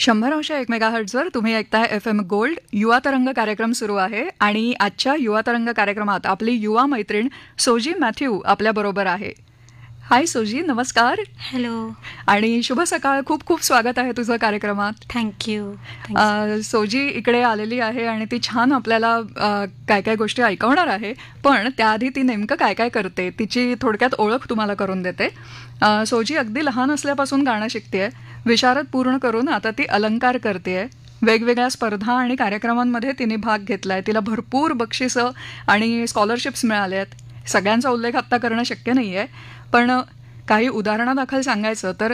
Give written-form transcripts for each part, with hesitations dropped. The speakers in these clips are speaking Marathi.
100.1 मेगाहर्ट्झवर तुम्ही ऐकताय FM गोल्ड युवा तरंग कार्यक्रम सुरू आहे आणि आजच्या युवा तरंग कार्यक्रमात आपली युवा मैत्रीण सोजी मॅथ्यू आपल्याबरोबर आहे. हाय सोजी, नमस्कार. हॅलो आणि शुभ सकाळ. खूप खूप स्वागत आहे तुझं कार्यक्रमात. थँक्यू. सोजी इकडे आलेली आहे आणि ती छान आपल्याला काय काय गोष्टी ऐकवणार आहे. पण त्याआधी ती नेमकं काय काय करते तिची थोडक्यात ओळख तुम्हाला करून देते. सोजी अगदी लहान असल्यापासून गाणं शिकतेय. विशारद पूर्ण करून आता ती अलंकार करतेय. वेगवेगळ्या स्पर्धा आणि कार्यक्रमांमध्ये तिने भाग घेतलाय. तिला भरपूर बक्षिसं आणि स्कॉलरशिप्स मिळाले आहेत. सगळ्यांचा उल्लेख आत्ता करणं शक्य नाही आहे, पण काही उदाहरणादाखल सांगायचं तर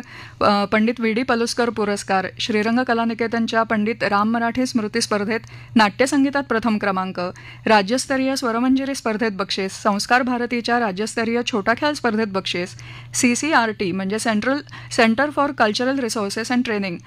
पंडित व्ही डी पलुस्कर पुरस्कार, श्रीरंग कलानिकेतनच्या पंडित राम मराठे स्मृती स्पर्धेत नाट्यसंगीतात प्रथम क्रमांक, राज्यस्तरीय स्वरमंजिरी स्पर्धेत बक्षीस, संस्कार भारतीच्या राज्यस्तरीय छोटा ख्याल स्पर्धेत बक्षीस, CCRT म्हणजे centre for cultural resources and training,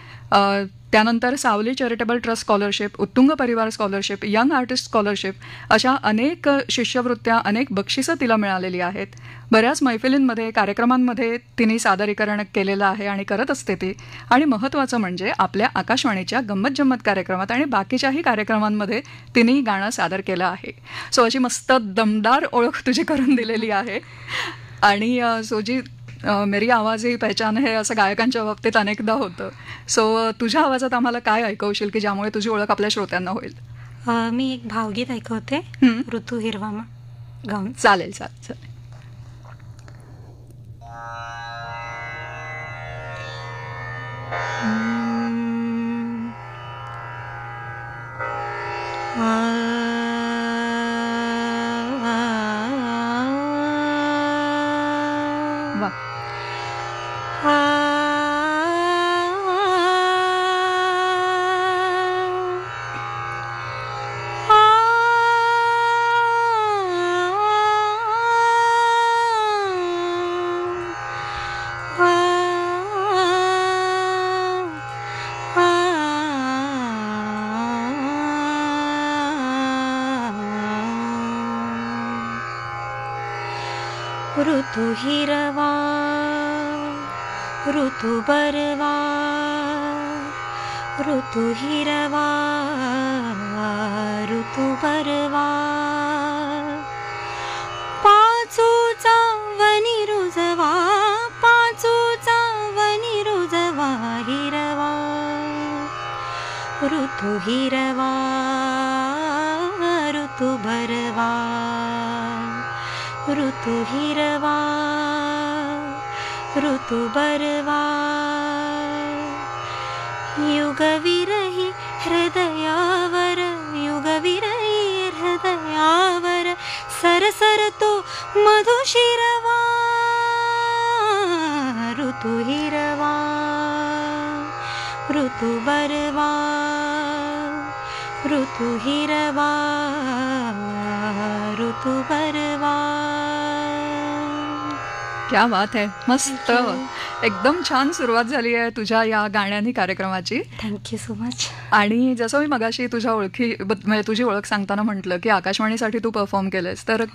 त्यानंतर सावली चॅरिटेबल ट्रस्ट स्कॉलरशिप, उत्तुंग परिवार स्कॉलरशिप, यंग आर्टिस्ट स्कॉलरशिप, अशा अनेक शिष्यवृत्त्या, अनेक बक्षिसं तिला मिळालेली आहेत. बऱ्याच मैफिलींमध्ये, कार्यक्रमांमध्ये तिने सादरीकरण केलेलं आहे आणि करत असते ती. आणि महत्त्वाचं म्हणजे आपल्या आकाशवाणीच्या गंमत जम्मत कार्यक्रमात आणि बाकीच्याही कार्यक्रमांमध्ये तिने गाणं सादर केलं आहे. सो अशी मस्त दमदार ओळख तुझी करून दिलेली आहे. आणि सोजी, मेरी आवाज ही पहचान है असं गायकांच्या बाबतीत अनेकदा होतं. सो तुझ्या आवाजात आम्हाला काय ऐकवशील की ज्यामुळे तुझी ओळख आपल्या श्रोत्यांना होईल? मी एक भावगीत ऐकवते, ऋतू हिरवा गाऊन. चालेल चालेल चालेल. ऋतू हिरवा, ऋतू बरवा, ऋतू हिरवा, ऋतू बरवा, पाचूचा वनी रुजवा, पाचूचा वनी रुजवा हिरवा, ऋतू हिरवा, ऋतू बरवा, ऋतू हिरवा, ऋतू बरवा, युगविरही हृदयावर, युगविरही हृदयावर सरसरतो मधुशिरवा, ऋतू हिरवा, ऋतू बरवा, ऋतू हिरवा, ऋतू बरवा. क्या बात आहे, मस्त. एकदम छान सुरुवात झाली आहे तुझ्या या गाण्यानी कार्यक्रमाची. Thank you so much. आणि जसं मी मगाशी तुझ्या म्हणजे तुझी ओळख सांगताना म्हटलं की आकाशवाणीसाठी तू परफॉर्म केलंस, तर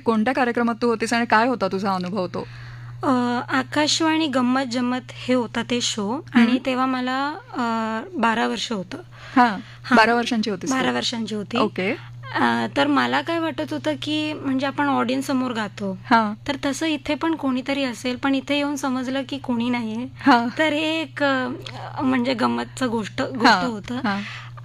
कोणत्या कार्यक्रमात तू होतीस आणि काय होता तुझा अनुभव तो? आकाशवाणी गंमत जम्मत हे होता ते शो, आणि तेव्हा मला 12 वर्ष होतं. 12 वर्षांची होती? 12 वर्षांची होती. ओके. तर मला काय वाटत होतं की म्हणजे आपण ऑडियन्स समोर गातो, तर तसं इथे पण कोणीतरी असेल, पण इथे येऊन समजलं की कोणी नाहीये. तर हे एक म्हणजे गंमतचं गोष्ट होतं.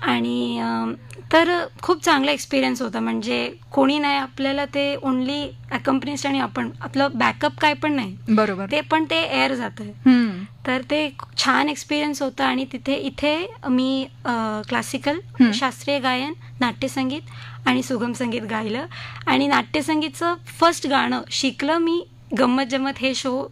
आणि तर खूप चांगला एक्सपिरियन्स होता. म्हणजे कोणी नाही, आपल्याला ते ओनली अकंपनिस्ट आणि आपण, आपलं बॅकअप काय पण नाही. बरोबर. ते पण ते एअर जातंय. तर ते छान एक्सपिरियन्स होता. आणि इथे मी क्लासिकल, शास्त्रीय गायन, नाट्यसंगीत आणि सुगम संगीत गायलं. आणि नाट्यसंगीतचं फर्स्ट गाणं शिकलं मी गंमत जम्मत हे शो,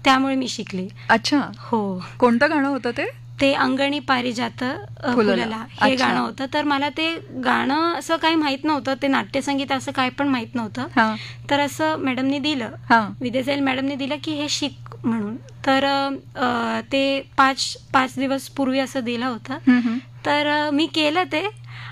त्यामुळे मी शिकले. अच्छा. हो. कोणतं गाणं होतं ते? ते अंगणी पारिजात फुलला हे गाणं होतं. तर मला ते गाणं असं काही माहित नव्हतं, ते नाट्यसंगीत असं काय पण माहित नव्हतं. तर असं मॅडमनी दिलं, विद्यासाईल मॅडमनी दिलं की हे शिक म्हणून. तर ते 5 दिवस पूर्वी असं दिलं होतं. तर मी केलं ते,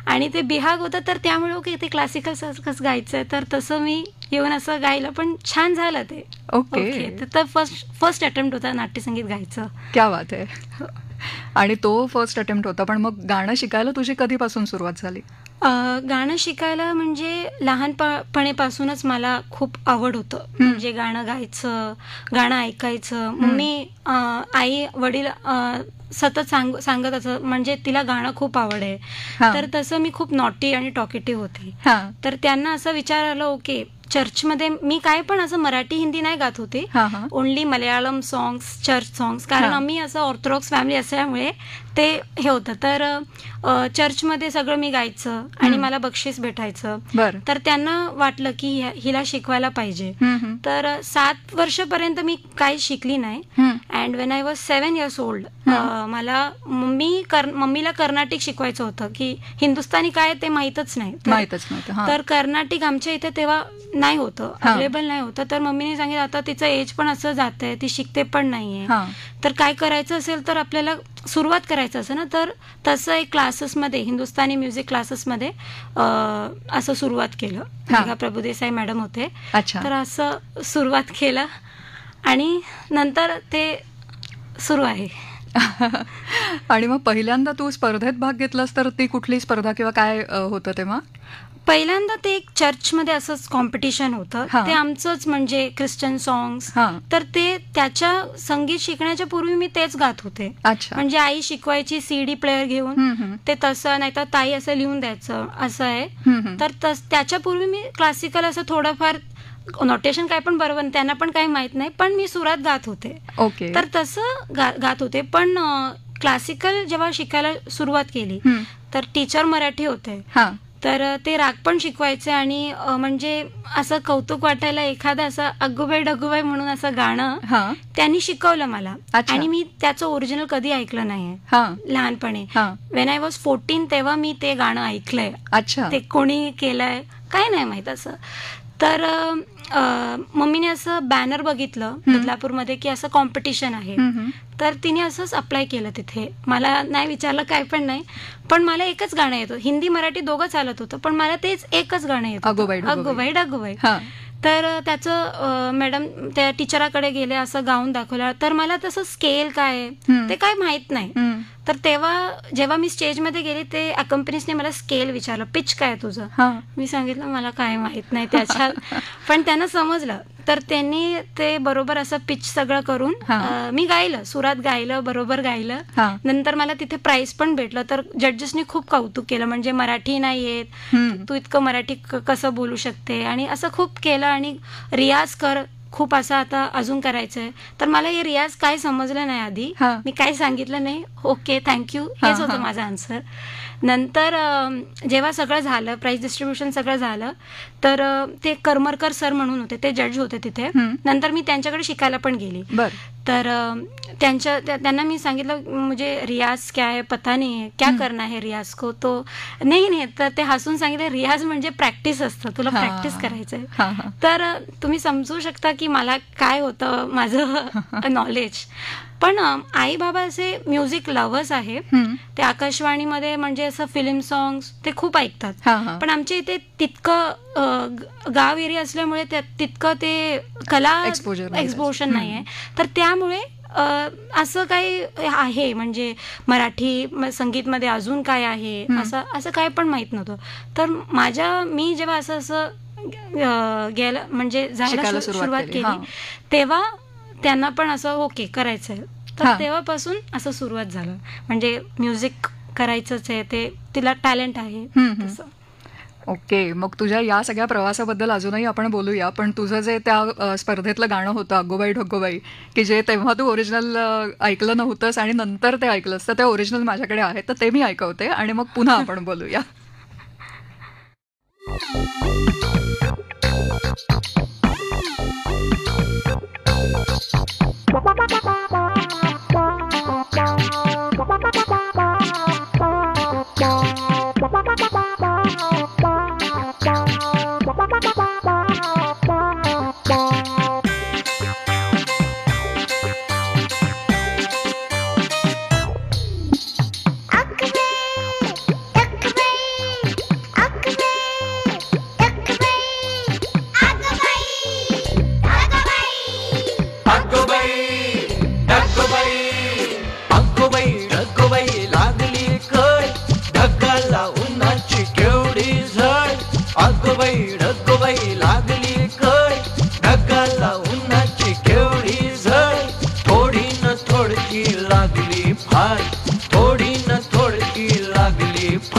आणि ते बिहाग होतं, तर त्यामुळे ओके ते क्लासिकल कसं गायचं, तर तसं मी येऊन असं गायलं, पण छान झालं ते. ओके. तर फर्स्ट अटेम्प्ट होता नाट्यसंगीत गायचं. क्या बात आहे. आणि तो फर्स्ट अटेम्प्ट होता. पण मग गाणं शिकायला तुझी कधीपासून सुरुवात झाली? गाणं शिकायला म्हणजे लहानपणीपासूनच मला खूप आवड होतं. म्हणजे गाणं गायचं, गाणं ऐकायचं. मम्मी, आई, वडील सतत सांगत असं, म्हणजे तिला गाणं खूप आवड आहे. तर तसं मी खूप नॉटी आणि टॉकेटिव्ह होते. तर त्यांना असं विचार आला, ओके चर्चमध्ये मी काय पण असं मराठी हिंदी नाही गात होते, only Malayalam songs, church songs. कारण आम्ही असं ऑर्थोडॉक्स फॅमिली असल्यामुळे ते हे होतं. तर चर्चमध्ये सगळं मी गायचं आणि मला बक्षीस भेटायचं. तर त्यांना वाटलं की हिला शिकवायला पाहिजे. तर 7 वर्षापर्यंत मी काही शिकली नाही. And when I was 7 years old मला मम्मीला कर्नाटिक शिकवायचं होतं, की हिंदुस्थानी काय ते माहीतच नाही. तर कर्नाटिक आमच्या इथे तेव्हा नाही होतं, अवेलेबल नाही होतं. तर मम्मीने सांगितलं आता तिचं एज पण असं जात आहे, ती शिकते पण नाहीये, तर काय करायचं असेल तर आपल्याला सुरुवात करायचं असं ना. तर तसं एक क्लासेसमध्ये, हिंदुस्थानी म्युझिक क्लासेसमध्ये असं सुरुवात केलं. मेघा प्रभुदेसाई मॅडम होते. तर असं सुरुवात केलं आणि नंतर ते सुरू आहे. आणि मग पहिल्यांदा तू स्पर्धेत भाग घेतलास तर ती कुठली स्पर्धा किंवा काय होतं तेव्हा? पहिल्यांदा ते एक चर्चमध्ये असंच कॉम्पिटिशन होतं. ते आमचंच म्हणजे ख्रिश्चन सॉंग्स. तर ते त्याच्या संगीत शिकण्याच्या पूर्वी मी तेच गात होते. म्हणजे आई शिकवायची CD प्लेअर घेऊन, ते तसं नाही तर ताई असं लिहून द्यायचं असं आहे. तर त्याच्यापूर्वी मी क्लासिकल असं थोडंफार नोटेशन काय पण बरोबर, त्यांना पण काही माहित नाही, पण मी सुरात गात होते. तर तसं गात होते. पण क्लासिकल जेव्हा शिकायला सुरुवात केली तर टीचर मराठी होते. तर ते राग पण शिकवायचे आणि म्हणजे असं कौतुक वाटायला एखादं असं अग्गूबाई डग्गूबाई म्हणून असं गाणं त्यांनी शिकवलं मला. आणि मी त्याचं ओरिजिनल कधी ऐकलं नाहीये लहानपणी. वेन आय वॉज 14 तेव्हा मी ते गाणं ऐकलंय. ते कोणी केलंय काय नाही माहित असं. तर मम्मीने असं बॅनर बघितलं बदलापूरमध्ये की असं कॉम्पिटिशन आहे. तर तिने असंच अप्लाय केलं तिथे. मला नाही विचारलं काय पण नाही, पण मला एकच गाणं येतं. हिंदी मराठी दोघं चालत होतं, पण मला तेच एकच गाणं येतं, अग्गूबाई डग्गूबाई. तर त्याचं मॅडम त्या टीचराकडे गेले, असं गाऊन दाखवलं. तर मला तसं स्केल काय ते काय माहित नाही. तर तेव्हा जेव्हा मी स्टेजमध्ये गेले ते अकंपनीसने मला स्केल विचारलं, पिच काय तुझं? मी सांगितलं मला काय माहित नाही त्याच्यात. पण त्यांना समजलं. तर त्यांनी ते बरोबर असं पिच सगळं करून मी गायलं, सुरात गायलं, बरोबर गायलं. नंतर मला तिथे प्राइज पण भेटलं. तर जड्जेसनी खूप कौतुक केलं, म्हणजे मराठी नाही येत, तू इतकं मराठी कसं बोलू शकते, आणि असं खूप केलं. आणि रियाज कर, खूप असं आता अजून करायचंय. तर मला हे रियाज काय समजलं नाही आधी, मी काय सांगितलं नाही. ओके थँक्यू, हेच होतं माझं आन्सर. नंतर जेव्हा सगळं झालं, प्राइज डिस्ट्रीब्युशन सगळं झालं, तर ते करमरकर सर म्हणून होते, ते जज होते तिथे. नंतर मी त्यांच्याकडे शिकायला पण गेली. तर त्यांना मी सांगितलं म्हणजे रियाज क्या है पता नहीं है, क्या करना है रियाज को? तो नाही. तर ते हसून सांगितलं रियाज म्हणजे प्रॅक्टिस असतं, तुला प्रॅक्टिस करायचंय. तर तुम्ही समजू शकता की मला काय होतं माझं नॉलेज. पण आई बाबा असे म्युझिक लव्हर्स आहे. ते आकाशवाणीमध्ये म्हणजे असं फिल्म सॉंग्स ते खूप ऐकतात. पण आमच्या इथे तितकं गाव एरिया असल्यामुळे तितकं ते कला एक्सपोजर नाही आहे. तर त्यामुळे असं काही आहे म्हणजे मराठी संगीतमध्ये अजून काय आहे असं काय पण माहित नव्हतं. तर मी जेव्हा असं गेलं म्हणजे जायला सुरुवात केली तेव्हा त्यांना पण असं ओके करायचंय. तर तेव्हापासून असं सुरुवात झालं, म्हणजे म्युझिक करायचंच आहे, ते तिला टॅलेंट आहे तसं. ओके, मग तुझ्या या सगळ्या प्रवासाबद्दल अजूनही आपण बोलूया. पण तुझं जे त्या स्पर्धेतलं गाणं होतं अग्गूबाई ढग्गूबाई, की जे तेव्हा तू ओरिजिनल ऐकलं नव्हतंस आणि नंतर ते ऐकलंस, तर ते ओरिजिनल माझ्याकडे आहे, तर ते मी ऐकवते आणि मग पुन्हा आपण बोलूया.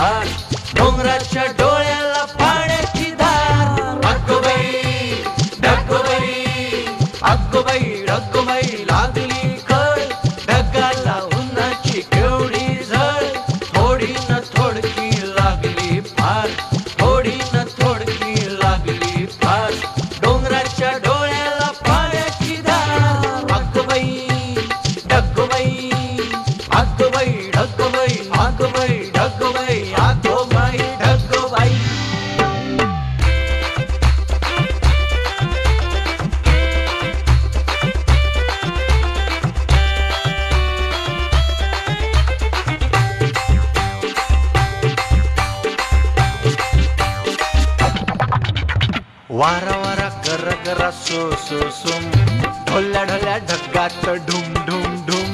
फार, डोंगराच्या डोळ्याला पाण्याची धार. अगोबाई ढगोबाई, अगोबाई ढगोबाई लागली कळ, ढगाला उन्हाची केवढी झळ, थोडी न थोडकी लागली फार, थोडी न थोडकी लागली फार, डोंगराच्या डोळ्याला पाण्याची धार. अगोबाई ढगोबाई, अगोबाई ढगोबाई, अगोबाई ढगोबाई, अगोबाई ढगोबाई. वारा वारा कर करा सो सो सुम, ढोल्या ढोल्या ढगात ढुम ढुम ढुम.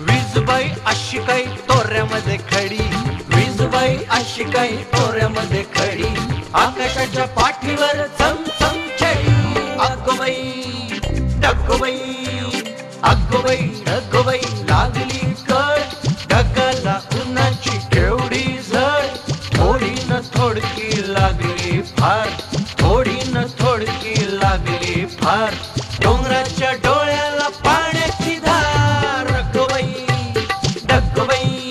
वीजबाई अशी काही तोऱ्यामध्ये खडी, वीजबाई अशी काही तोऱ्यामध्ये खडी, आकाशाच्या पाठीवर चमचम छडी. अगोबाई ढगोबाई, अगोबाई ढगोबाई लागली कळ, ढगाला उन्हाची केवढी झळ, थोडी न थोडकी लागली फार, थोडी न थोडकी लागली फार, डोंगराच्या डोळ्याला पाण्याची धार. अगोबाई ढगोबाई,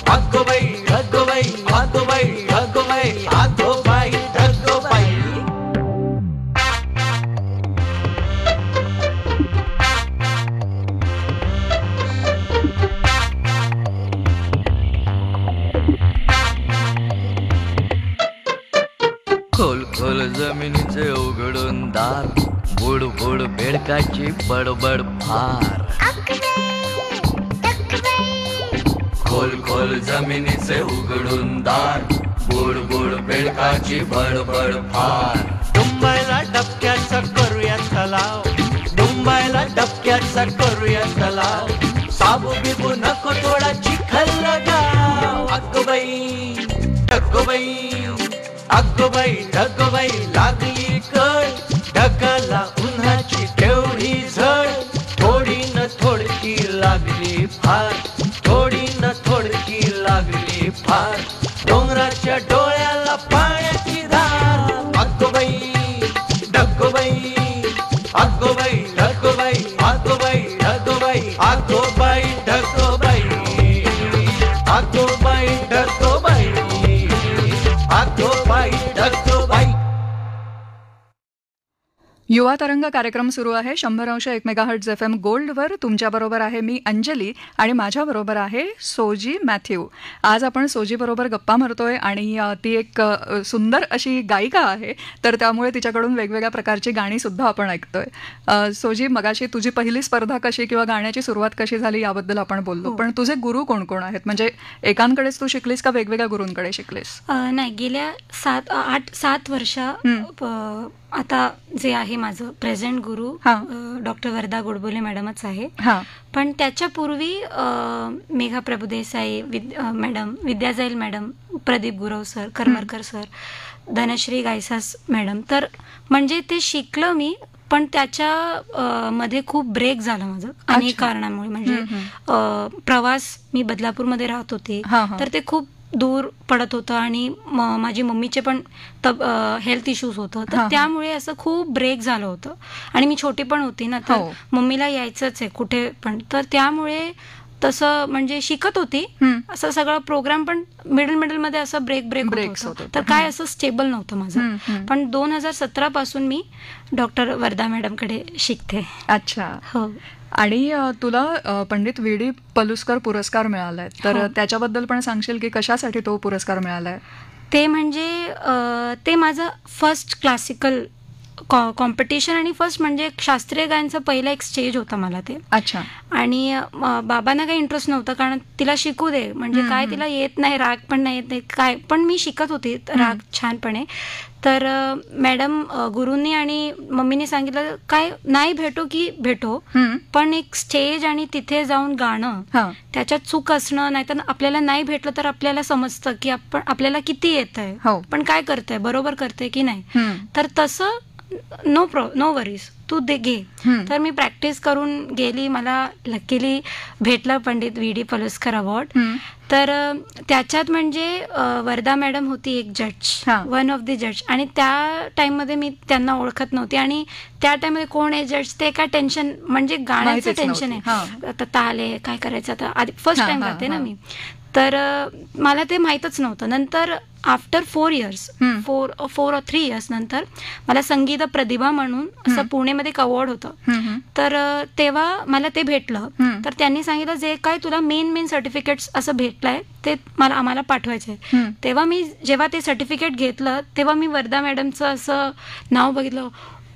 अगोबाई ढगोबाई, अगोबाई ढगोबाई, अगोबाई ढगोबाई. खोल खोल जमिनीचे उघडून दार, बुड बुड बेडकाची बडबड फार. खोल खोल जमिनीचे उघडून दार, बुड बुड बेडकाची बडबड फार. डुंबायला डबक्याचा करूया तलाव, डुंबायला डबक्याचा करूया तलाव, साबू बिबू नको थोडा चिखल लगाव. अगोबाई ढगोबाई, अगोबाई ढगोबाई लागली कळ, ढगाला उन्हाची केवढी झळ, थोडी न थोडकी लागली फार, थोडी न थोडकी लागली फार, डोंगराच्या डोळ्याला पाण्याची धार. अगोबाई ढगोबाई, अगोबाई ढगोबाई, अगोबाई ढगोबाई, अगोबाई ढगोबाई, अगोबाई ढगोबाई, अगोबाई ढगोबाई. युवा तरंग कार्यक्रम सुरू आहे 100.1 मेगाहर्ट्झ FM गोल्डवर. तुमच्याबरोबर आहे मी अंजली आणि माझ्याबरोबर आहे सोजी मॅथ्यू. आज आपण सोजीबरोबर गप्पा मारतोय आणि ती एक सुंदर अशी गायिका आहे, तर त्यामुळे तिच्याकडून वेगवेगळ्या प्रकारची गाणीसुद्धा आपण ऐकतोय. सोजी, मगाशी तुझी पहिली स्पर्धा कशी किंवा गाण्याची सुरुवात कशी झाली याबद्दल आपण बोललो, पण तुझे गुरु कोण कोण आहेत? म्हणजे एकांकडेच तू शिकलीस का वेगवेगळ्या गुरूंकडे शिकलीस? नाही, गेल्या 7 वर्ष आता जे आहे माझं प्रेझेंट गुरु डॉक्टर वर्धा गोडबोले मॅडमच आहे. पण त्याच्यापूर्वी Megha Prabhudesai madam, Vidya Jail madam, Pradeep Gurav sir, Karmarkar sir, Dhanashree Gaysas madam, तर म्हणजे ते शिकलं मी. पण त्याच्या मध्ये खूप ब्रेक झाला माझं अनेक कारणामुळे. म्हणजे प्रवास, मी बदलापूरमध्ये राहत होते, तर ते खूप दूर पडत होतं आणि माझी मम्मीचे पण हेल्थ इश्यूज होतं, तर त्यामुळे असं खूप ब्रेक झालं होतं. आणि मी छोटी पण होती ना, तर मम्मीला यायचंच आहे कुठे पण, तर त्यामुळे तसं म्हणजे शिकत होती असं सगळं प्रोग्राम, पण मिडल मध्ये असं ब्रेक होतं, तर काय असं स्टेबल नव्हतं माझं. पण 2017 पासून मी डॉक्टर वर्धा मॅडमकडे शिकते. अच्छा, हो. आणि तुला पंडित व्ही.डी. पलुस्कर पुरस्कार मिळालाय, तर त्याच्याबद्दल पण सांगशील की कशासाठी तो पुरस्कार मिळालाय? ते म्हणजे ते माझं फर्स्ट क्लासिकल कॉम्पिटिशन आणि फर्स्ट म्हणजे शास्त्रीय गायनचं पहिलं एक स्टेज होता मला ते. अच्छा. आणि बाबांना काही इंटरेस्ट नव्हता, कारण तिला शिकू दे, म्हणजे काय तिला येत नाही, राग पण नाही येत नाही काय, पण मी शिकत होते राग छानपणे. तर मॅडम गुरूंनी आणि मम्मीने सांगितलं काय नाही भेटो की भेटो, पण एक स्टेज आणि तिथे जाऊन गाणं, त्याच्यात चूक असणं, नाहीतर आपल्याला नाही भेटलं तर आपल्याला समजतं की आपण आपल्याला किती येत आहे, पण काय करतंय, बरोबर करतंय की नाही. तर तसं नो वरीज, तू घे. तर मी प्रॅक्टिस करून गेली. मला लकीली भेटला पंडित VD पलुस्कर अवॉर्ड. तर त्याच्यात म्हणजे वर्धा मॅडम होती एक जज, वन ऑफ द जज, आणि त्या टाइममध्ये मी त्यांना ओळखत नव्हती. आणि त्या टाइममध्ये कोण आहे जज ते काय टेन्शन, म्हणजे गाण्याचं टेन्शन आहे, आता ताल आहे काय करायचं, आता आधी फर्स्ट टाइम गाते ना मी, तर मला ते माहीतच नव्हतं. नंतर आफ्टर 4 इयर्स 4 or 3 इयर्स नंतर मला संगीत प्रतिभा म्हणून असं पुणेमध्ये एक अवॉर्ड होतं. तर तेव्हा मला ते भेटलं. तर त्यांनी सांगितलं जे काय तुला मेन सर्टिफिकेट्स असं भेटलंय ते आम्हाला पाठवायचे. तेव्हा मी जेव्हा ते सर्टिफिकेट घेतलं तेव्हा मी वर्धा मॅडमचं असं नाव बघितलं.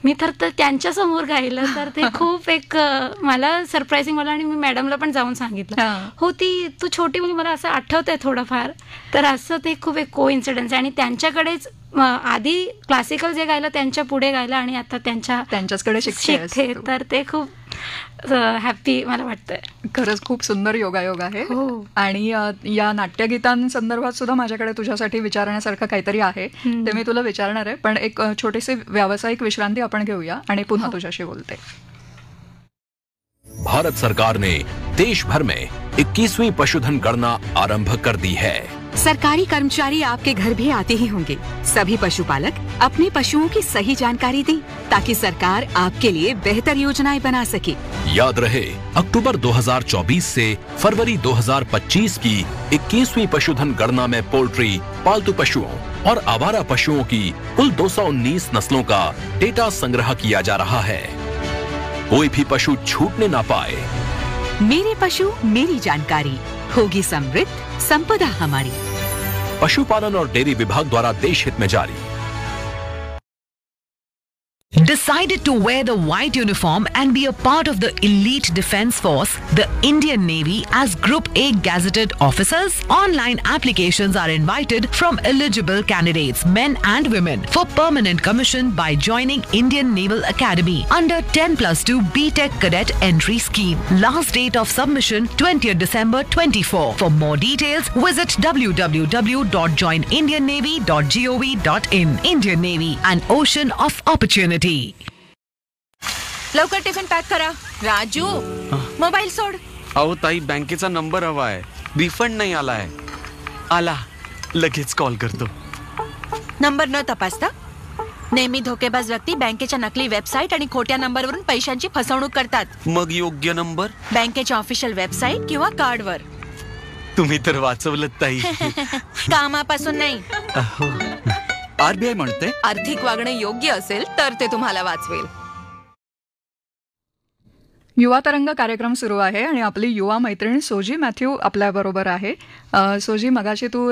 मी तर त्यांच्या समोर गायलं, तर ते खूप एक मला सरप्राइझिंग मला. आणि मी मॅडमला पण जाऊन सांगितलं, हो ती तू छोटी मुली, मला असं आठवतंय थोडंफार. तर असं ते खूप एक को-इन्सिडन्स आहे. आणि त्यांच्याकडेच आधी क्लासिकल जे गायलं त्यांच्या पुढे गायलं आणि आता त्यांच्याकडे शिकते. तर ते खूप हॅपी मला वाटतंय. खरंच खूप सुंदर योगायोग आहे. आणि या नाट्यगीतांसंदर्भात सुद्धा माझ्याकडे तुझ्यासाठी विचारण्यासारखं काहीतरी आहे, ते मी तुला विचारणार आहे. पण एक छोटीशी व्यावसायिक विश्रांती आपण घेऊया आणि पुन्हा तुझ्याशी बोलते. भारत सरकार ने देश भर में 21वीं पशुधन गणना आरंभ कर दी है. सरकारी कर्मचारी आपके घर भी आते ही होंगे. सभी पशुपालक अपने पशुओं की सही जानकारी दें ताकि सरकार आपके लिए बेहतर योजनाएं बना सके. याद रहे, अक्टूबर 2024 से फरवरी 2025 की 21वीं पशुधन गणना में पोल्ट्री, पालतू पशुओं और आवारा पशुओं की कुल 219 नस्लों का डेटा संग्रह किया जा रहा है. कोई भी पशु छूटने ना पाए. मेरे पशु मेरी जानकारी, होगी समृद्ध संपदा हमारी. पशुपालन और डेयरी विभाग द्वारा देश हित में जारी. Decided to wear the white uniform and be a part of the elite defense force, the Indian Navy, as Group A gazetted officers? Online applications are invited from eligible candidates, men and women, for permanent commission by joining Indian Naval Academy under 10+2 BTech Cadet Entry Scheme. Last date of submission 20th December 24. For more details, visit www.joinindiannavy.gov.in. Indian Navy, an ocean of opportunity. लवकर टिफिन पॅक करा. राजू, मोबाईल सोड. अहो ताई, बँकेचा नंबर हवा आहे, रिफंड नाही आलाय. आला, लगेच कॉल करतो. नंबर न तपासता नेहमी धोकेबाज व्यक्ती बँकेच्या नकली वेबसाईट आणि खोट्या नंबरवरून पैशांची फसवणूक करतात. मग योग्य नंबर बँकेच्या ऑफिशियल वेबसाईट किंवा कार्डवर. तुम्ही तर वाचवलं ताई. कामापासून नाही. RBI म्हणते आर्थिक वागणं योग्य असेल तर ते तुम्हाला वाचवेल. युवा तरंग कार्यक्रम सुरू आहे आणि आपली युवा मैत्रीण सोजी मॅथ्यू आपल्याबरोबर आहे. सोजी, मगाशी तू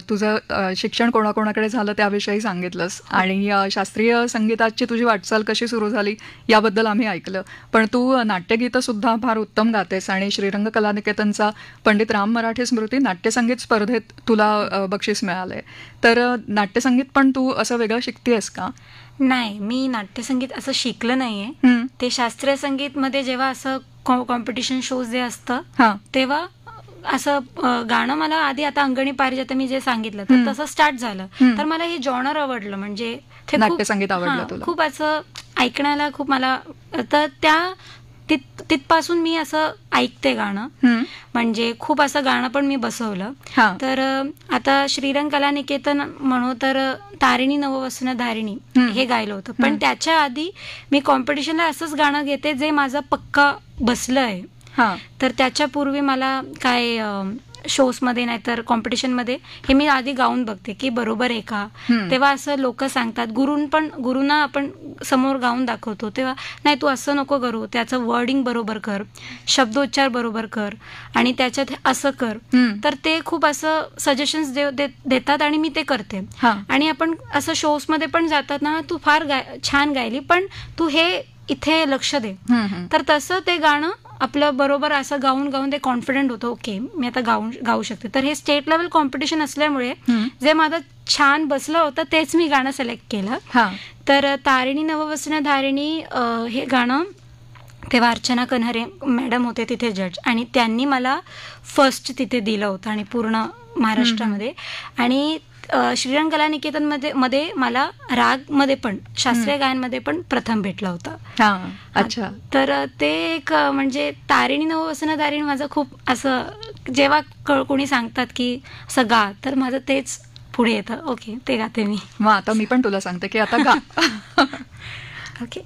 तुझं शिक्षण कोणाकोणाकडे झालं त्याविषयी सांगितलंस आणि शास्त्रीय संगीताची तुझी वाटचाल कशी सुरू झाली याबद्दल आम्ही ऐकलं. पण तू नाट्यगीतंसुद्धा फार उत्तम गातेस आणि श्रीरंग कलानिकेतनचा पंडित राम मराठे स्मृती नाट्यसंगीत स्पर्धेत तुला बक्षीस मिळालंय. तर नाट्यसंगीत पण तू असं वेगळं शिकतेस का? नाही, मी नाट्यसंगीत असं शिकलं नाहीये. ते शास्त्रीय संगीत मध्ये जेव्हा असं कॉम्पिटिशन शोज जे असतं तेव्हा असं गाणं मला आधी, आता अंगणी पारिजात मी जे सांगितलं तर तसं स्टार्ट झालं. तर मला हे जॉनर आवडलं, म्हणजे ते नाट्यसंगीत आवडलं तुला. खूप असं ऐकण्याला खूप मला, तर तिथपासून मी असं ऐकते गाणं, म्हणजे खूप असं गाणं पण मी बसवलं. तर आता श्रीरंग कलानिकेतन म्हणू तर तारिणी नववसन धारिणी हे गायलं होतं. पण त्याच्या आधी मी कॉम्पिटिशनला असंच गाणं घेते जे माझं पक्का बसलं आहे. तर त्याच्यापूर्वी मला काय शोजमध्ये नाही तर कॉम्पिटिशनमध्ये हे मी आधी गाऊन बघते की बरोबर आहे का. तेव्हा असं लोक सांगतात, गुरुंना आपण समोर गाऊन दाखवतो तेव्हा नाही तू असं नको करू, त्याचं वर्डिंग बरोबर कर, शब्दोच्चार बरोबर कर आणि त्याच्यात असं कर. तर ते खूप असं सजेशन्स देतात आणि मी ते करते. आणि आपण असं शोजमध्ये पण जातात ना, तू फार छान गायली पण तू हे इथे लक्ष दे. तर तसं ते गाणं आपलं बरोबर असं गाऊन ते कॉन्फिडंट होतं, ओके मी आता गाऊ शकते. तर हे स्टेट लेवल कॉम्पिटिशन असल्यामुळे जे माझं छान बसलं होतं तेच मी गाणं सिलेक्ट केलं. तर तारिणी नववसन धारिणी हे गाणं तेव्हा अर्चना कन्हरे मॅडम होते तिथे जज आणि त्यांनी मला फर्स्ट तिथे दिलं होतं आणि पूर्ण महाराष्ट्रामध्ये. आणि श्रीरंग कला निकेतन मध्ये मला राग मध्ये पण शास्त्रीय गायनमध्ये पण प्रथम भेटलं होतं. अच्छा. तर ते एक म्हणजे तारिणी नववसन तारिणी माझं खूप असं जेव्हा कोणी सांगतात की असं गा, तर माझं तेच पुढे येतं. ओके, ते गाते मी. मग आता मी पण तुला सांगते की आता गा. ओके.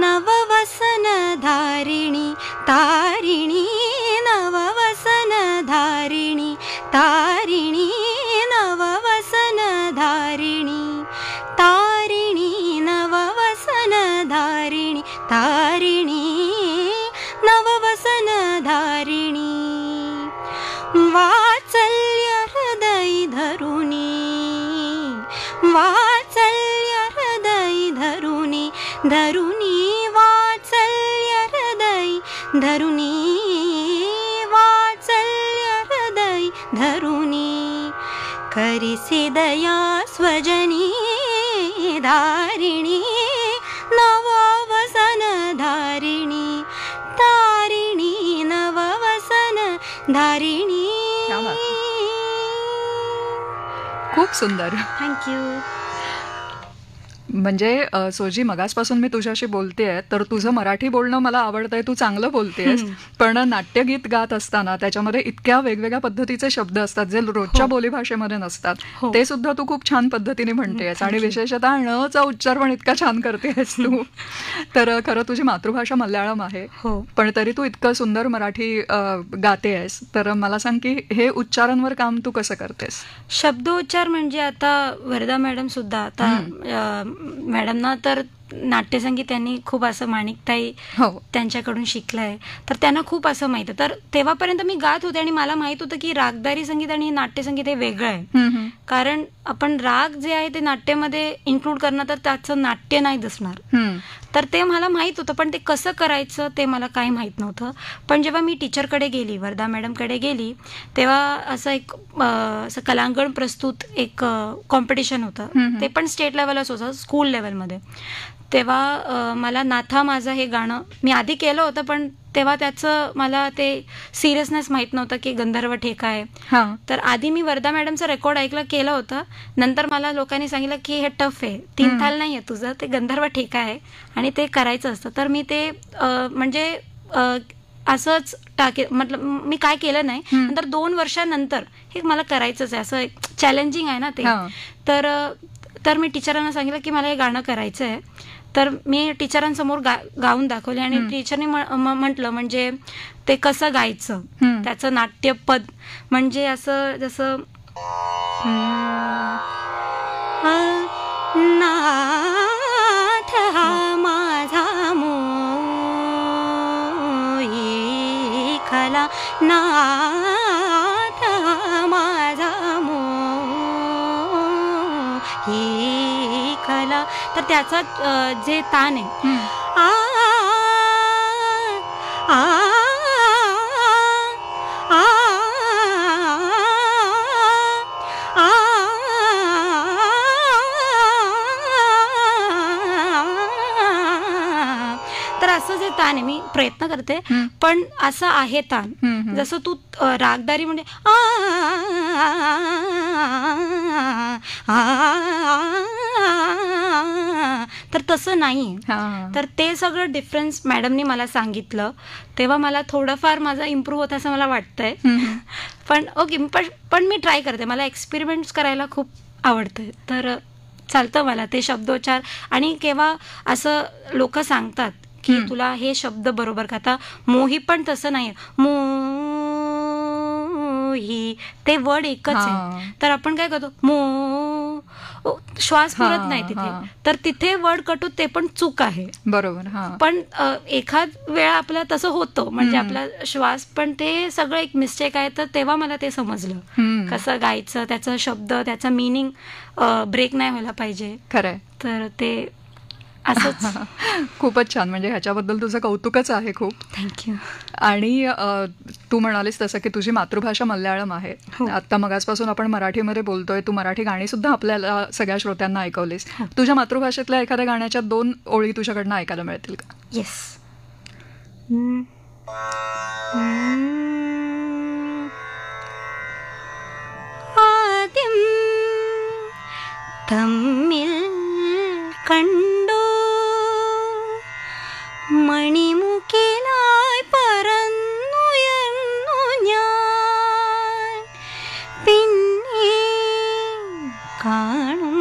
नववसन धारिणी तारिणी, नववसन धारिणी तारिणी, नववसन धारिणी तारिणी, नववसन धारिणी तारिणी, नववसन धारिणी. वात्सल्य हृदय धरुणी, वात्सल्य हृदय धरुणी, धरुणी वात्सल्य हृदय धरुणी, वात्सल्य हृदय धरुणी. करिसे दया स्वजनी धारिणी, नववसन धारिणी तारिणी, नववसन धारिणी. खूप सुंदर. थँक्यू. म्हणजे सोजी, मगासपासून मी तुझ्याशी बोलतेय तर तुझं मराठी बोलणं मला आवडतंय, तू चांगलं बोलतेयस, पण नाट्यगीत गात असताना त्याच्यामध्ये इतक्या वेगवेगळ्या पद्धतीचे शब्द असतात जे रोजच्या बोलीभाषेमध्ये नसतात, ते सुद्धा तू खूप छान पद्धतीने म्हणतेयस. आणि विशेषतः णचा उच्चार पण इतका छान करतेस तू. तर खरं तुझी मातृभाषा मल्याळम आहे, पण तरी तू इतकं सुंदर मराठी गातेयस. तर मला सांग की हे उच्चारांवर काम तू कसं करतेस? शब्दोच्चार म्हणजे आता वरदा मॅडम सुद्धा, आता मॅडमना तर नाट्यसंगीत त्यांनी खूप असं माणिकताई त्यांच्याकडून शिकलंय, तर त्यांना खूप असं माहित आहे. तर तेव्हापर्यंत मी गात होते आणि मला माहित होतं की रागदारी संगीत आणि नाट्यसंगीत हे वेगळं आहे. कारण आपण राग जे आहे ते नाट्यामध्ये इन्क्लूड करणं, तर त्याचं नाट्य नाही दिसणार. तर ते मला माहित होतं, पण ते कसं करायचं ते मला काही माहित नव्हतं. पण जेव्हा मी टीचरकडे गेली, वरदा मॅडमकडे गेली, तेव्हा असं एक असं कलांगण प्रस्तुत एक कॉम्पिटिशन होतं, ते पण स्टेट लेवलच होतं, स्कूल लेवलमध्ये. तेव्हा मला नाथा माझं हे गाणं मी आधी केलं होतं, पण तेव्हा त्याचं मला ते सिरियसनेस माहित नव्हतं की गंधर्व ठेका आहे. तर आधी मी वरदा मॅडमचं रेकॉर्ड केलं होतं. नंतर मला लोकांनी सांगितलं की हे टफ आहे, 3 ताल नाही आहे तुझं, ते गंधर्व ठेका आहे आणि ते करायचं असतं. तर मी ते म्हणजे असंच मतलब मी काय केलं नाही. नंतर 2 वर्षानंतर हे मला करायचंच आहे, असं चॅलेंजिंग आहे ना ते. तर मी टीचरांना सांगितलं की मला हे गाणं करायचं आहे. तर मी टीचरांसमोर गाऊन दाखवले आणि टीचरने म्हटलं म्हणजे ते कसं गायचं, त्याचं नाट्यपद म्हणजे असं जसं नाथ हा माझा मोही खला, नाथ हा माझा मोही खला. तर त्याचा जे तान आहे तर असं जे तान आहे, मी प्रयत्न करते पण असं आहे तान. जसं तू रागदारी म्हणजे तर तसं नाही. तर ते सगळं डिफरन्स मॅडमनी मला सांगितलं, तेव्हा मला थोडंफार माझं इम्प्रूव्ह होतं असं मला वाटतंय. पण ओके, पण मी ट्राय करते, मला एक्सपेरिमेंट्स करायला खूप आवडतं. तर चालतं मला ते शब्दोच्चार. आणि केव्हा असं लोक सांगतात की तुला हे शब्द बरोबर का, आता मोही पण तसं नाही, मोही ते वर्ड एकच आहे. तर आपण काय करतो, श्वास पुरत नाही तिथे, तर तिथे वर्ड कटू, ते पण चूक आहे. बरोबर. पण एखाद वेळा आपलं तसं होतं, म्हणजे आपला श्वास, पण ते सगळं एक मिस्टेक आहे. तर तेव्हा मला ते समजलं कसं गायचं, त्याचा शब्द, त्याचा मिनिंग ब्रेक नाही व्हायला पाहिजे. खरंय. तर ते असंच. खूपच छान. म्हणजे ह्याच्याबद्दल तुझं कौतुकच आहे खूप. थँक्यू. आणि तू म्हणालीस तसं की तुझी मातृभाषा मल्याळम आहे. आता मगासपासून आपण मराठीमध्ये बोलतोय, तू मराठी गाणी सुद्धा आपल्याला सगळ्या श्रोत्यांना ऐकवलीस. तुझ्या मातृभाषेतल्या एखाद्या गाण्याच्या 2 ओळी तुझ्याकडनं ऐकायला मिळतील का? येस. ആദ്യം തമ്മിൽ കണ്ടു മണിമുകിലായി പറന്നുയർന്നു ഞാൻ പിന്നെ കാണും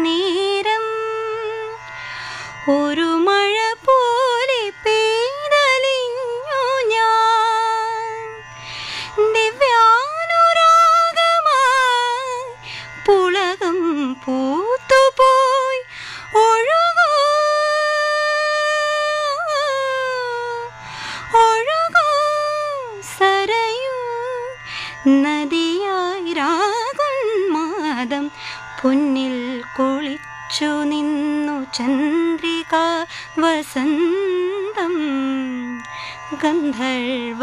നേരം ഒരു മഴ പോലെ പെയ്തലിഞ്ഞു ഞാൻ ദിവ്യാനുരാഗമായി പുളകം പൂത്തുപോയി ഒഴുകൂ ഒഴുകൂ സരയൂ നദിയായി രാഗുന്മാദം പൊന്നിൽ കുളിച്ചു നിന്നു ചന്ദ്രിക വസന്തം ഗന്ധർവഗായകന്റെ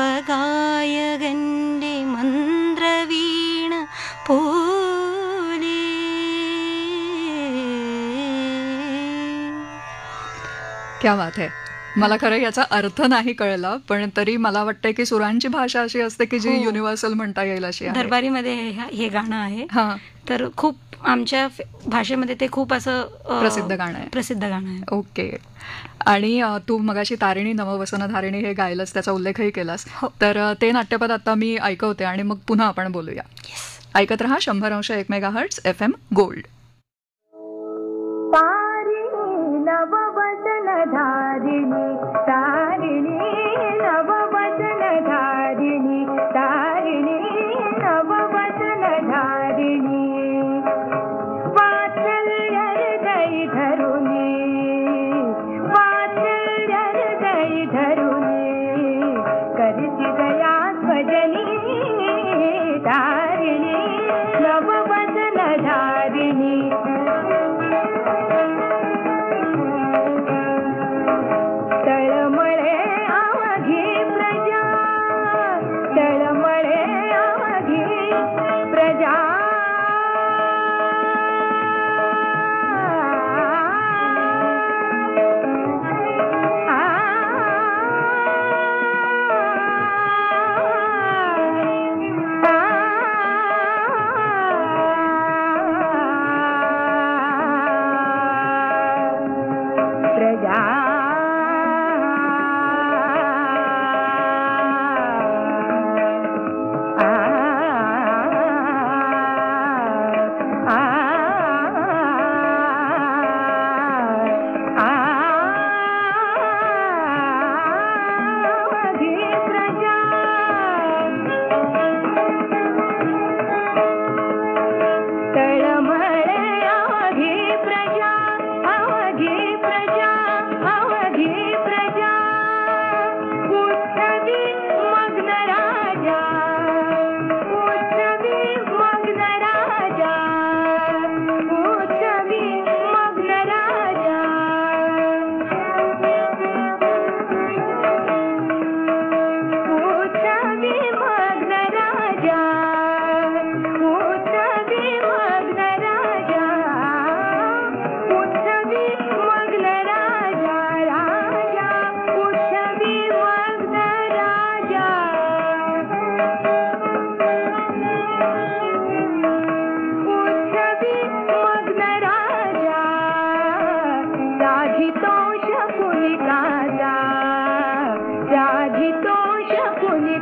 മന്ത്രവീണ പോലെ. क्या बात है. मला खरं याचा अर्थ नाही कळला, पण तरी मला वाटतंय की सुरांची भाषा अशी असते की जी युनिव्हर्सल म्हणता येईल अशी आहे. दरबारीमध्ये हे गाणं आहे. तर खूप आमच्या भाषेमध्ये ते खूप असं प्रसिद्ध गाणं आहे. प्रसिद्ध गाणं आहे. ओके. आणि तू मगाशी तारिणी नववसन धारिणी हे गायलंस, त्याचा उल्लेखही केलास. तर ते नाट्यपद आता मी ऐकवते आणि मग पुन्हा आपण बोलूया. ऐकत रहा 100.1 मेगाहर्ट्झ FM गोल्ड. नववसन धारिणी तारिणी नववसन धारिणी तारिणी नववसन धारिणी वात्सल्य हृदय धरुणी वात्सल्य हृदय धरुणी करती दया स्वजनी तारिणी नववसन धारिणी. तळमळे अवघी प्रजा तळमळे अवघी प्रजा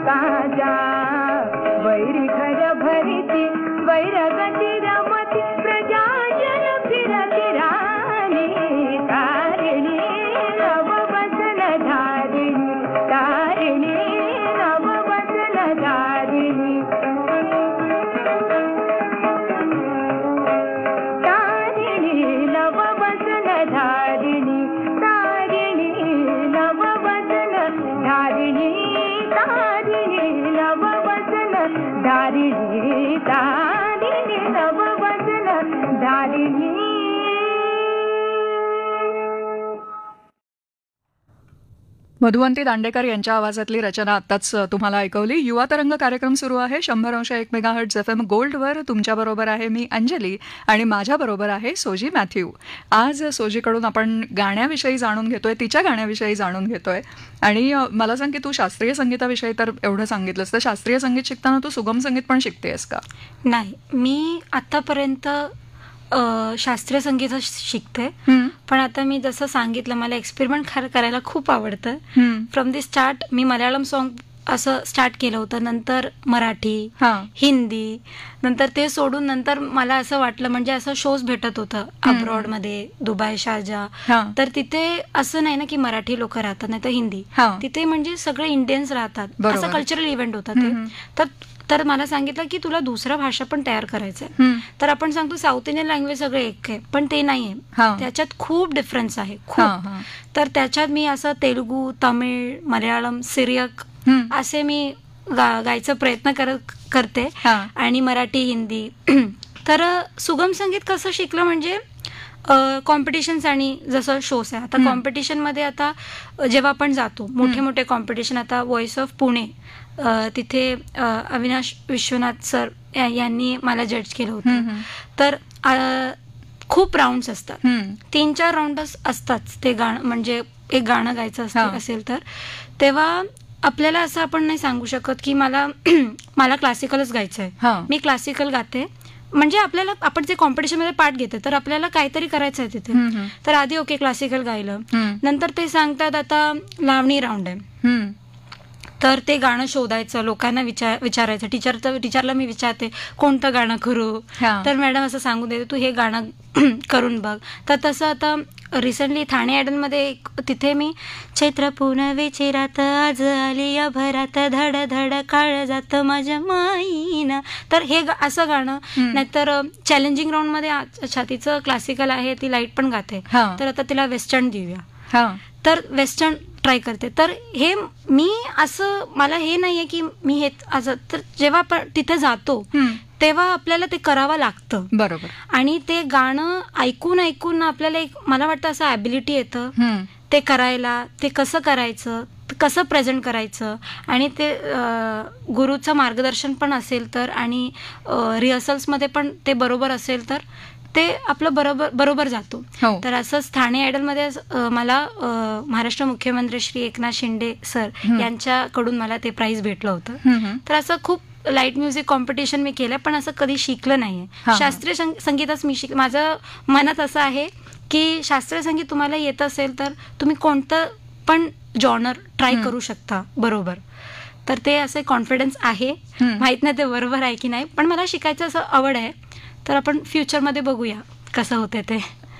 प्रजा वैरी घर भरिती वैरगती रमती प्रजा जन फिरती राणी तारिणी नववसन धारिणी तारिणी नववसन धारिणी तारिणी नववसन धारिणी तारिणी नववसन धारिणी तारिणी नववसन धारिणी तारिणी नववसन धारिणी. मधुवंती दांडेकर यांच्या आवाजातली रचना आत्ताच तुम्हाला ऐकवली. युवा तरंग कार्यक्रम सुरू आहे 100.1 मेगाहर्ट्झ FM गोल्डवर. तुमच्याबरोबर आहे मी अंजली आणि माझ्याबरोबर आहे सोजी मॅथ्यू. आज सोजीकडून आपण गाण्याविषयी जाणून घेतोय, तिच्या गाण्याविषयी जाणून घेतोय. आणि मला सांग की तू शास्त्रीय संगीताविषयी तर एवढं सांगितलंस, तर शास्त्रीय संगीत शिकताना तू सुगम संगीत पण शिकतेस का? नाही, मी आतापर्यंत शास्त्रीय संगीत शिकते, पण आता मी जसं सांगितलं मला एक्सपेरिमेंट करायला खूप आवडतं. From the start me Malayalam song असं स्टार्ट केलं होतं, नंतर मराठी, हिंदी, नंतर ते सोडून नंतर मला असं वाटलं, म्हणजे असं शोज भेटत होतं अब्रॉडमध्ये, दुबई, शारजा, तर तिथे असं नाही ना की मराठी लोक राहतात नाही तर हिंदी, तिथे म्हणजे सगळे इंडियन्स राहतात, असं कल्चरल इव्हेंट होता ते. तर मला सांगितलं की तुला दुसरा भाषा पण तयार करायचंय. तर आपण सांगतो साऊथ इंडियन लँग्वेज सगळे एक आहे, पण ते नाहीये, त्याच्यात खूप डिफरन्स आहे, खूप. तर त्याच्यात मी असं तेलुगू, तमिळ, मल्याळम, सिरियक असे मी गायचा प्रयत्न करते, आणि मराठी, हिंदी. तर सुगम संगीत कसं शिकलं म्हणजे कॉम्पिटिशन्स आणि जसं शोज आहे. आता कॉम्पिटिशनमध्ये आता जेव्हा आपण जातो मोठे मोठे कॉम्पिटिशन, आता व्हॉइस ऑफ पुणे, तिथे अविनाश विश्वनाथ सर यांनी मला जज केलं होतं. तर खूप राऊंड्स असतात, 3-4 राऊंडच असतात ते गाणं, म्हणजे एक गाणं गायचं असेल तर तेव्हा आपल्याला असं आपण नाही सांगू शकत की मला क्लासिकलच गायचं आहे, मी क्लासिकल गाते. म्हणजे आपल्याला आपण जे कॉम्पिटिशनमध्ये पार्ट घेते तर आपल्याला काहीतरी करायचं आहे तिथे. तर आधी ओके क्लासिकल गायलं, नंतर ते सांगतात आता लावणी राऊंड आहे, तर ते गाणं शोधायचं, लोकांना विचारायचं. टीचरला मी विचारते कोणतं गाणं करू, तर मॅडम असं सांगून देते तू हे गाणं करून बघ. तर तसं आता रिसेंटली ठाणे आयडनमध्ये तिथे मी चैत्र पुनवे चिरात आज आली या भरात धड धड काळ जात माझ्या माईना, तर हे असं गाणं. नाहीतर चॅलेंजिंग राऊंडमध्ये अच्छा तिचं क्लासिकल आहे, ती लाईट पण गाते, तर आता तिला वेस्टर्न देऊया, तर वेस्टर्न ट्राय करते. तर हे मी असं मला हे नाहीये की मी हे असं, तर जेव्हा आपण तिथे जातो तेव्हा आपल्याला ते करावं लागतं, बरोबर. आणि ते गाणं ऐकून ऐकून आपल्याला एक मला वाटतं असं ॲबिलिटी येतं ते करायला, ते कसं करायचं, कसं प्रेझेंट करायचं, आणि ते गुरुचं मार्गदर्शन पण असेल तर, आणि रिहर्सल्समध्ये पण ते बरोबर असेल तर ते आपलं बरोबर जातो. तर असंच ठाणे आयडलमध्ये मला महाराष्ट्र मुख्यमंत्री श्री एकनाथ शिंदे सर यांच्याकडून मला ते प्राइज भेटलं होतं. तर असं खूप लाईट म्युझिक कॉम्पिटिशन मी केलं, पण असं कधी शिकलं नाहीये. शास्त्रीय संगीतच मी माझं मनात असं आहे की शास्त्रीय संगीत तुम्हाला येत असेल तर तुम्ही कोणतं पण जॉनर ट्राय करू शकता, बरोबर. तर ते असे कॉन्फिडन्स आहे, माहित नाही ते बरोबर आहे की नाही, पण मला शिकायचं असं आवड आहे. तर आपण फ्युचरमध्ये बघूया कसं होते ते.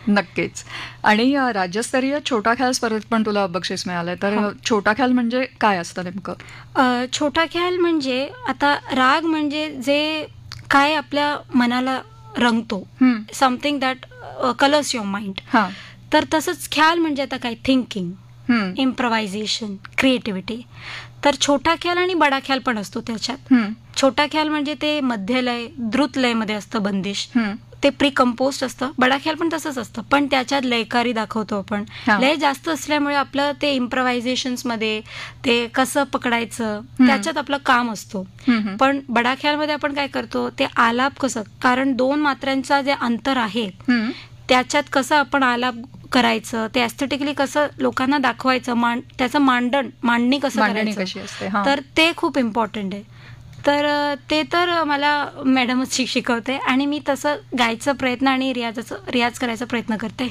नक्कीच. आणि राज्यस्तरीय छोटा ख्याल स्पर्धेत पण तुला बक्षीस मिळालंय, तर छोटा ख्याल म्हणजे काय असतं नेमकं? छोटा ख्याल म्हणजे आता राग म्हणजे जे काय आपल्या मनाला रंगतो, something that colours your mind. तर तसंच ख्याल म्हणजे आता काय थिंकिंग, इम्प्रोव्हायझेशन, क्रिएटिव्हिटी. तर छोटा ख्याल आणि बडा ख्याल पण असतो त्याच्यात. छोटा ख्याल म्हणजे ते मध्यलय, द्रुत लयमध्ये असतं, बंदिश, ते प्री कंपोस्ट असतं. बडा ख्याल पण तसंच असतं, पण त्याच्यात लयकारी दाखवतो आपण. लय जास्त असल्यामुळे आपलं ते इम्प्रोव्हायझेशन्स मध्ये ते कसं पकडायचं त्याच्यात आपलं काम असतो. पण बडा ख्यालमध्ये आपण काय करतो, ते आलाप कसं, कारण 2 मात्र्यांचा जे अंतर आहे त्याच्यात कसं आपण आलाप करायचं, ते ऍस्थेटिकली कसं लोकांना दाखवायचं, त्याचं मांडणी कसं करायचं, तर ते खूप इम्पॉर्टंट आहे. तर ते तर मला मॅडमच शिकवते, आणि मी तसं गायचा प्रयत्न आणि रियाज करायचा प्रयत्न करते.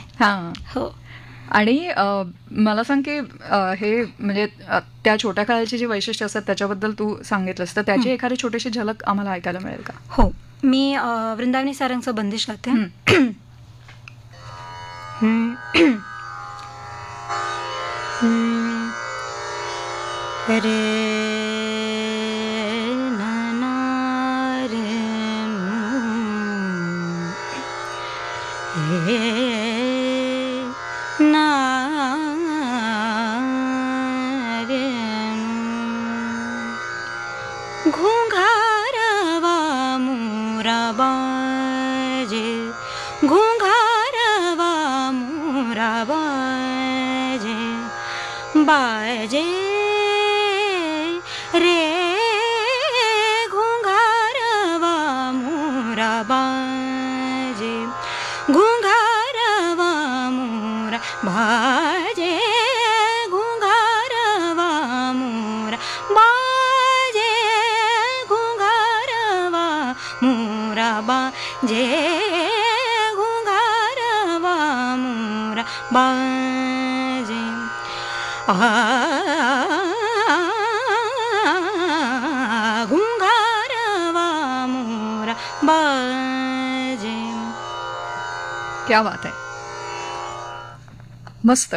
हो. आणि मला सांग की हे म्हणजे त्या छोट्या ख्यालाची जी वैशिष्ट्य असतात त्याच्याबद्दल तू सांगितलंस, तर त्याची एखादी छोटीशी झलक आम्हाला ऐकायला मिळेल का? हो, मी वृंदावनी सारंगचं बंदिश गाते. घोंघारवा मोरा बाजे, घोंघारवा मोरा बाजे, बाय बाजे रे घुंगारवा मोरा बाजे घुंगारवा मोरा बाजे घुंगारवा मोरा बाजे घुंगारवा मोरा बाजे घुंगारवा मोरा बाजे घुंगारवा मोरा बाजे. क्या बात आहे, मस्त.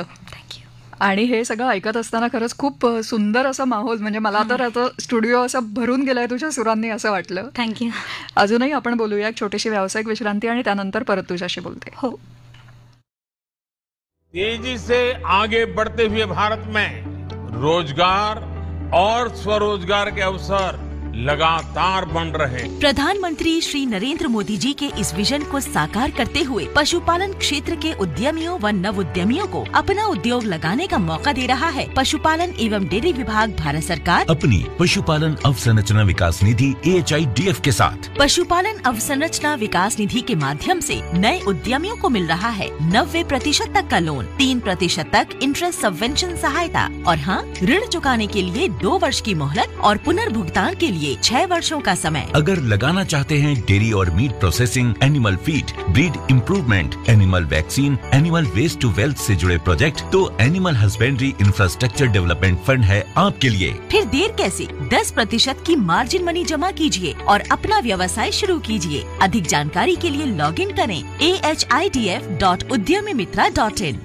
आणि हे सगळं ऐकत असताना खरंच खूप सुंदर असा माहोल, म्हणजे मला तर आता स्टुडिओ असं भरून गेलाय तुझ्या सुरांनी असं वाटलं. थँक्यू. अजूनही आपण बोलूया एक छोटीशी व्यावसायिक विश्रांती आणि त्यानंतर परत तुझ्याशी बोलते. हो. तेजी से आगे बढ़ते हुए भारत में रोजगार और स्वरोजगार के अवसर लगातार बन रहे. प्रधानमंत्री श्री नरेंद्र मोदी जी के इस विजन को साकार करते हुए पशुपालन क्षेत्र के उद्यमियों व नव उद्यमियों को अपना उद्योग लगाने का मौका दे रहा है. पशुपालन एवं डेयरी विभाग भारत सरकार अपनी पशुपालन अवसंरचना विकास निधि AHIDF के साथ पशुपालन अवसंरचना विकास निधि के माध्यम से नए उद्यमियों को मिल रहा है 90% तक का लोन, 3% तक इंटरेस्ट सबवेंशन सहायता और हाँ, ऋण चुकाने के लिए 2 वर्ष की मोहलत और पुनर्भुगतान के लिए 6 वर्षों का समय. अगर लगाना चाहते हैं डेयरी और meat processing, animal feed, breed improvement, animal vaccine, animal waste to wealth से जुड़े प्रोजेक्ट, तो animal husbandry infrastructure development fund है आपके लिए. फिर देर कैसे, 10% की मार्जिन मनी जमा कीजिए और अपना व्यवसाय शुरू कीजिए. अधिक जानकारी के लिए लॉग इन करें ahidf.udyamimitra.in.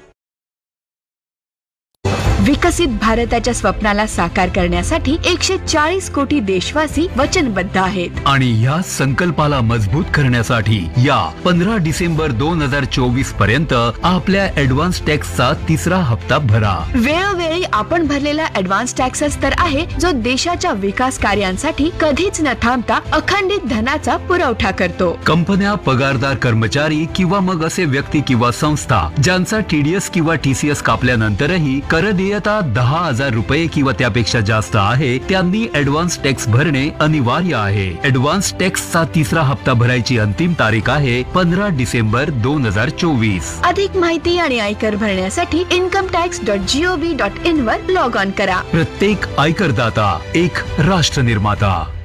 विकसित भारताच्या स्वप्नाला साकार करण्यासाठी 140 कोटी देशवासी वचनबद्ध आहेत. आणि या संकल्पाला मजबूत करण्यासाठी या 15 डिसेंबर 2024 पर्यंत आपल्या ऍडव्हान्स टॅक्सचा 3रा हप्ता भरा. वेळोवेळी आपण भरलेला ऍडव्हान्स टॅक्सच तर आहे जो देशाच्या विकास कार्यांसाठी कधीच न थांबता अखंडित धनाचा पुरवठा करतो. कंपन्या, पगारदार कर्मचारी किंवा मग असे व्यक्ती किंवा संस्था ज्यांचा TDS किंवा TCS कापल्यानंतरही कर देयता 10,000 रुपये किंवा त्यापेक्षा जास्त आहे, त्यांनी ऍडव्हान्स टॅक्स भरणे अनिवार्य आहे. ऍडव्हान्स टॅक्सचा 3रा हप्ता भरायची अंतिम तारीख आहे 15 डिसेंबर 2024. अधिक माहिती आणि आयकर भरण्यासाठी incometax.gov.in वर लॉग ऑन करा. प्रत्येक आयकरदाता एक राष्ट्र निर्माता.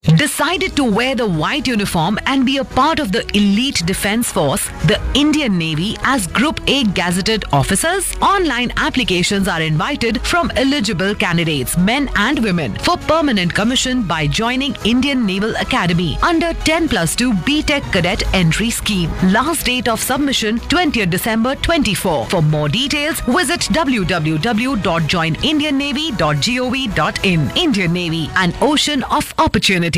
Decided to wear the white uniform and be a part of the elite defense force, the Indian Navy as Group A gazetted officers? Online applications are invited from eligible candidates, men and women, for permanent commission by joining Indian Naval Academy under 10+2 BTech Cadet Entry Scheme. Last date of submission 20th December 24. For more details, visit www.joinindiannavy.gov.in. Indian Navy, an ocean of opportunity.